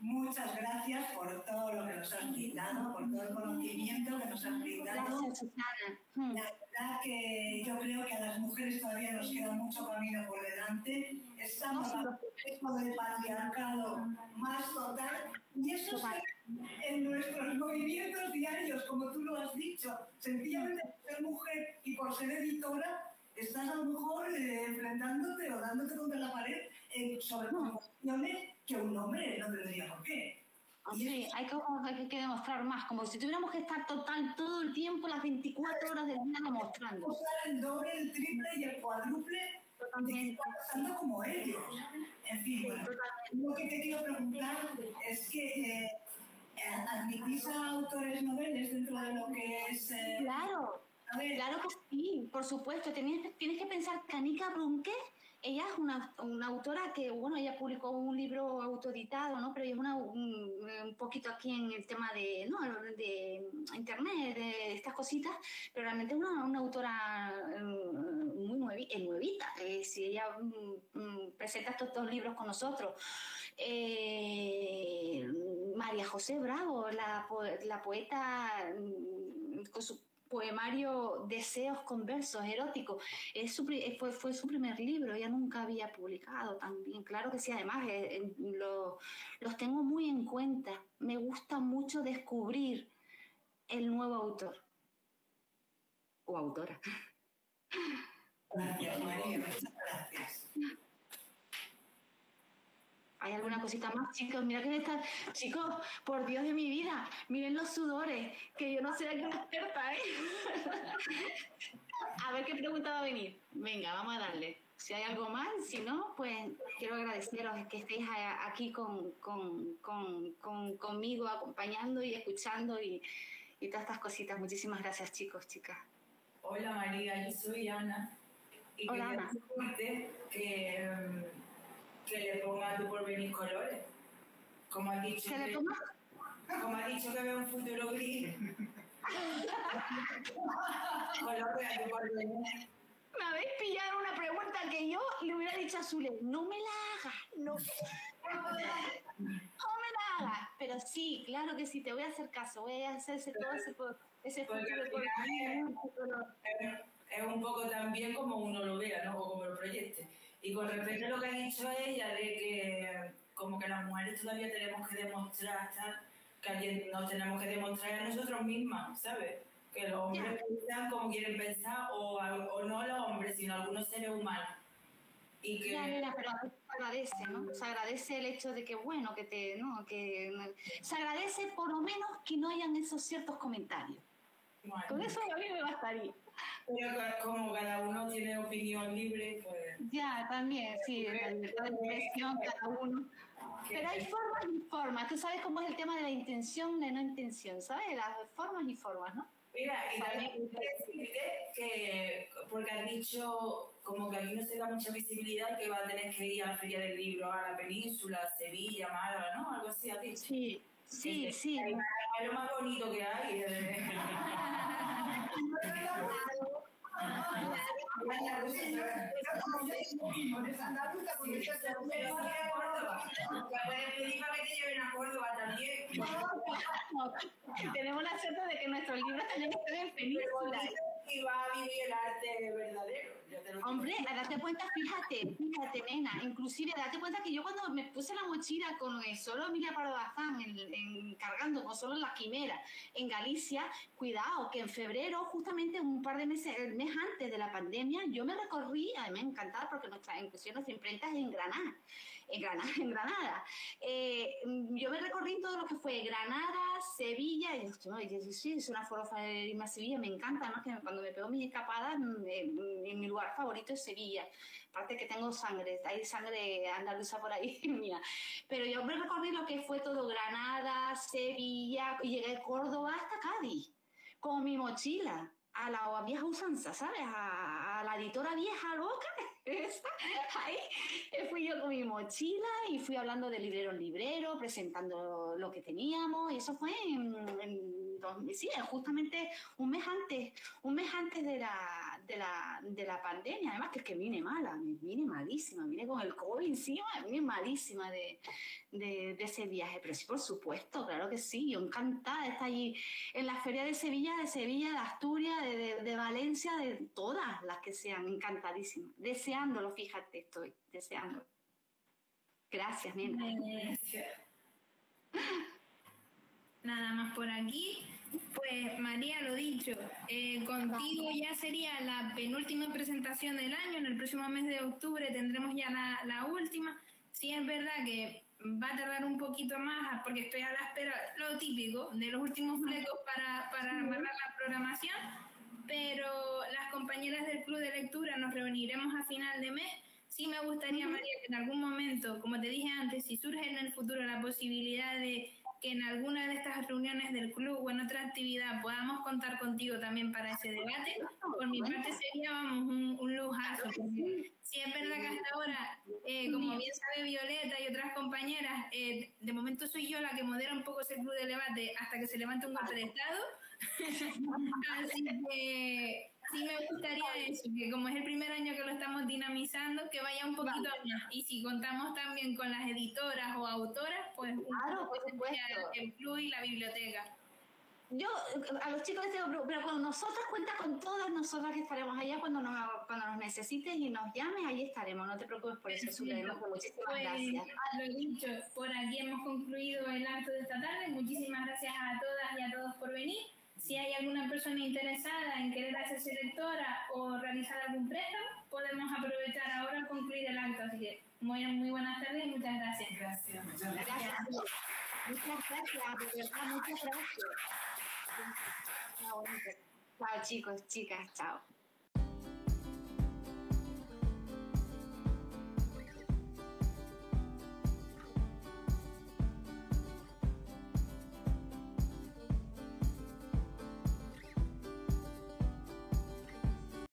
Muchas gracias por todo lo que nos has brindado, por todo el conocimiento que nos has brindado. Gracias, Susana. La verdad que yo creo que a las mujeres todavía nos queda mucho camino por delante. Estamos bajo el efecto del patriarcado más total y eso se ve en nuestros movimientos diarios, como tú lo has dicho. Sencillamente por ser mujer y por ser editora, estás a lo mejor enfrentándote o dándote contra la pared sobre cuestiones que un hombre no tendría por qué. Sí, hay que demostrar más, como si tuviéramos que estar todo el tiempo, las 24 horas del día demostrando. Usar el doble, el triple y el cuádruple de estar pasando como ellos. En fin, bueno, lo que te quiero preguntar es que ¿admitís a autores noveles dentro de lo que es...? Claro, claro que sí, por supuesto. Tienes que pensar que Anika Brunke, ella es una autora que, bueno, ella publicó un libro autoeditado, ¿no? Pero ella es un poquito aquí en el tema de, ¿no? de internet, de estas cositas, pero realmente es una autora muy nuevita. Si ella presenta estos dos libros con nosotros. María José Bravo, la poeta con su poemario Deseos con versos eróticos, fue su primer libro, ella nunca había publicado también, claro que sí, además los tengo muy en cuenta, me gusta mucho descubrir el nuevo autor o autora. Gracias, María, muchas gracias. ¿Hay alguna cosita más, chicos? Mira que está... Chicos, por Dios de mi vida, miren los sudores, que yo no sé a qué experta, ¿eh? A ver qué pregunta va a venir. Venga, vamos a darle. Si hay algo más, si no, pues quiero agradeceros que estéis aquí conmigo, acompañando y escuchando y todas estas cositas. Muchísimas gracias, chicos, chicas. Hola María, yo soy Ana. Y hola, Ana. Que le ponga a tu porvenir colores. Como has dicho, como has dicho que veo un futuro gris. Colores a tu porvenir. Me habéis pillado una pregunta que yo le hubiera dicho a Zule, no me la hagas, no me la hagas. Pero sí, claro que sí, te voy a hacer caso, voy a hacer todo ese futuro color. Es un poco también como uno lo vea, ¿no? O como lo proyecte. Y con respecto a lo que ha dicho ella, de que como que las mujeres todavía tenemos que demostrar, que nos tenemos que demostrar a nosotros mismas, ¿sabes? Que los hombres piensan como quieren pensar, o no los hombres, sino algunos seres humanos. Y que... pero se agradece, ¿no? Se agradece el hecho de que, bueno, se agradece por lo menos que no hayan esos ciertos comentarios. Bueno, con eso a mí me bastaría. Pero como cada uno tiene opinión libre, pues... Ya, también, sí, la libertad de expresión, cada uno. Pero hay formas y formas. Tú sabes cómo es el tema de la intención, de no intención, ¿sabes? Las formas y formas, ¿no? Mira, y también quiero decirte que, porque has dicho como que aquí no se da mucha visibilidad, que va a tener que ir a la Feria del Libro, a la Península, a Sevilla, Málaga, ¿no? Algo así, has dicho. Sí. Es lo más bonito que hay. Tenemos la suerte de que nuestros libros tienen que estar en Península. Y va a vivir el arte verdadero. Hombre, date cuenta, fíjate, nena, inclusive date cuenta que yo cuando me puse la mochila con solo Emilia Pardo Bazán cargando con solo La Quimera en Galicia, cuidado, que en febrero, justamente un par de meses, el mes antes de la pandemia, yo me recorrí, además me encantaba porque nuestra imprenta es en Granada. Yo me recorrí en todo lo que fue Granada, Sevilla, y yo sí, es una forofa de irme a Sevilla, me encanta, ¿no? Que cuando me pego mis escapadas, mi lugar favorito es Sevilla. Aparte que tengo hay sangre andaluza por ahí mía. Pero yo me recorrí lo que fue todo Granada, Sevilla, y llegué a Córdoba hasta Cádiz, con mi mochila, a la vieja usanza, ¿sabes? A la editora vieja loca. Ahí fui yo con mi mochila y fui hablando de librero en librero, presentando lo que teníamos, y eso fue justamente un mes antes de la pandemia. Además que es que vine mala, vine malísima, vine con el COVID encima, vine malísima de ese viaje. Pero sí, por supuesto, claro que sí, yo encantada de estar allí en la feria de Sevilla, de Asturias, de Valencia, de todas las que sean, encantadísimas, deseándolo, fíjate, estoy deseando. Gracias, nena. Nada más por aquí. Pues María, lo dicho, contigo ya sería la penúltima presentación del año. En el próximo mes de octubre tendremos ya la última. Sí, es verdad que va a tardar un poquito más porque estoy a la espera, lo típico, de los últimos flecos para amarrar la programación, pero las compañeras del Club de Lectura nos reuniremos a final de mes. Sí me gustaría, María, que en algún momento, como te dije antes, si surge en el futuro la posibilidad de que en alguna de estas reuniones del club o en otra actividad podamos contar contigo también para ese debate, por mi parte sería, vamos, un lujazo, porque sí es verdad que hasta ahora, como bien sabe Violeta y otras compañeras, de momento soy yo la que modera un poco ese club de debate hasta que se levante un golpe de Estado, así que sí me gustaría eso, que como es el primer año que lo estamos dinamizando, que vaya un poquito más. Y si contamos también con las editoras o autoras, pues claro, por supuesto, el club y la biblioteca. Yo a los chicos les digo, pero con nosotras cuenta con todas nosotras que estaremos allá cuando nos necesites y nos llames, ahí estaremos, no te preocupes por eso, Zulia, muchísimas gracias. Lo dicho, por aquí hemos concluido el acto de esta tarde, muchísimas gracias a todas y a todos por venir. Si hay alguna persona interesada en querer hacerse lectora o realizar algún préstamo, podemos aprovechar ahora concluir el acto. Así que muy buenas tardes y muchas gracias. Gracias. Muchas gracias. Muchas gracias, de verdad, muchas gracias. Chao chicos, chicas, chao.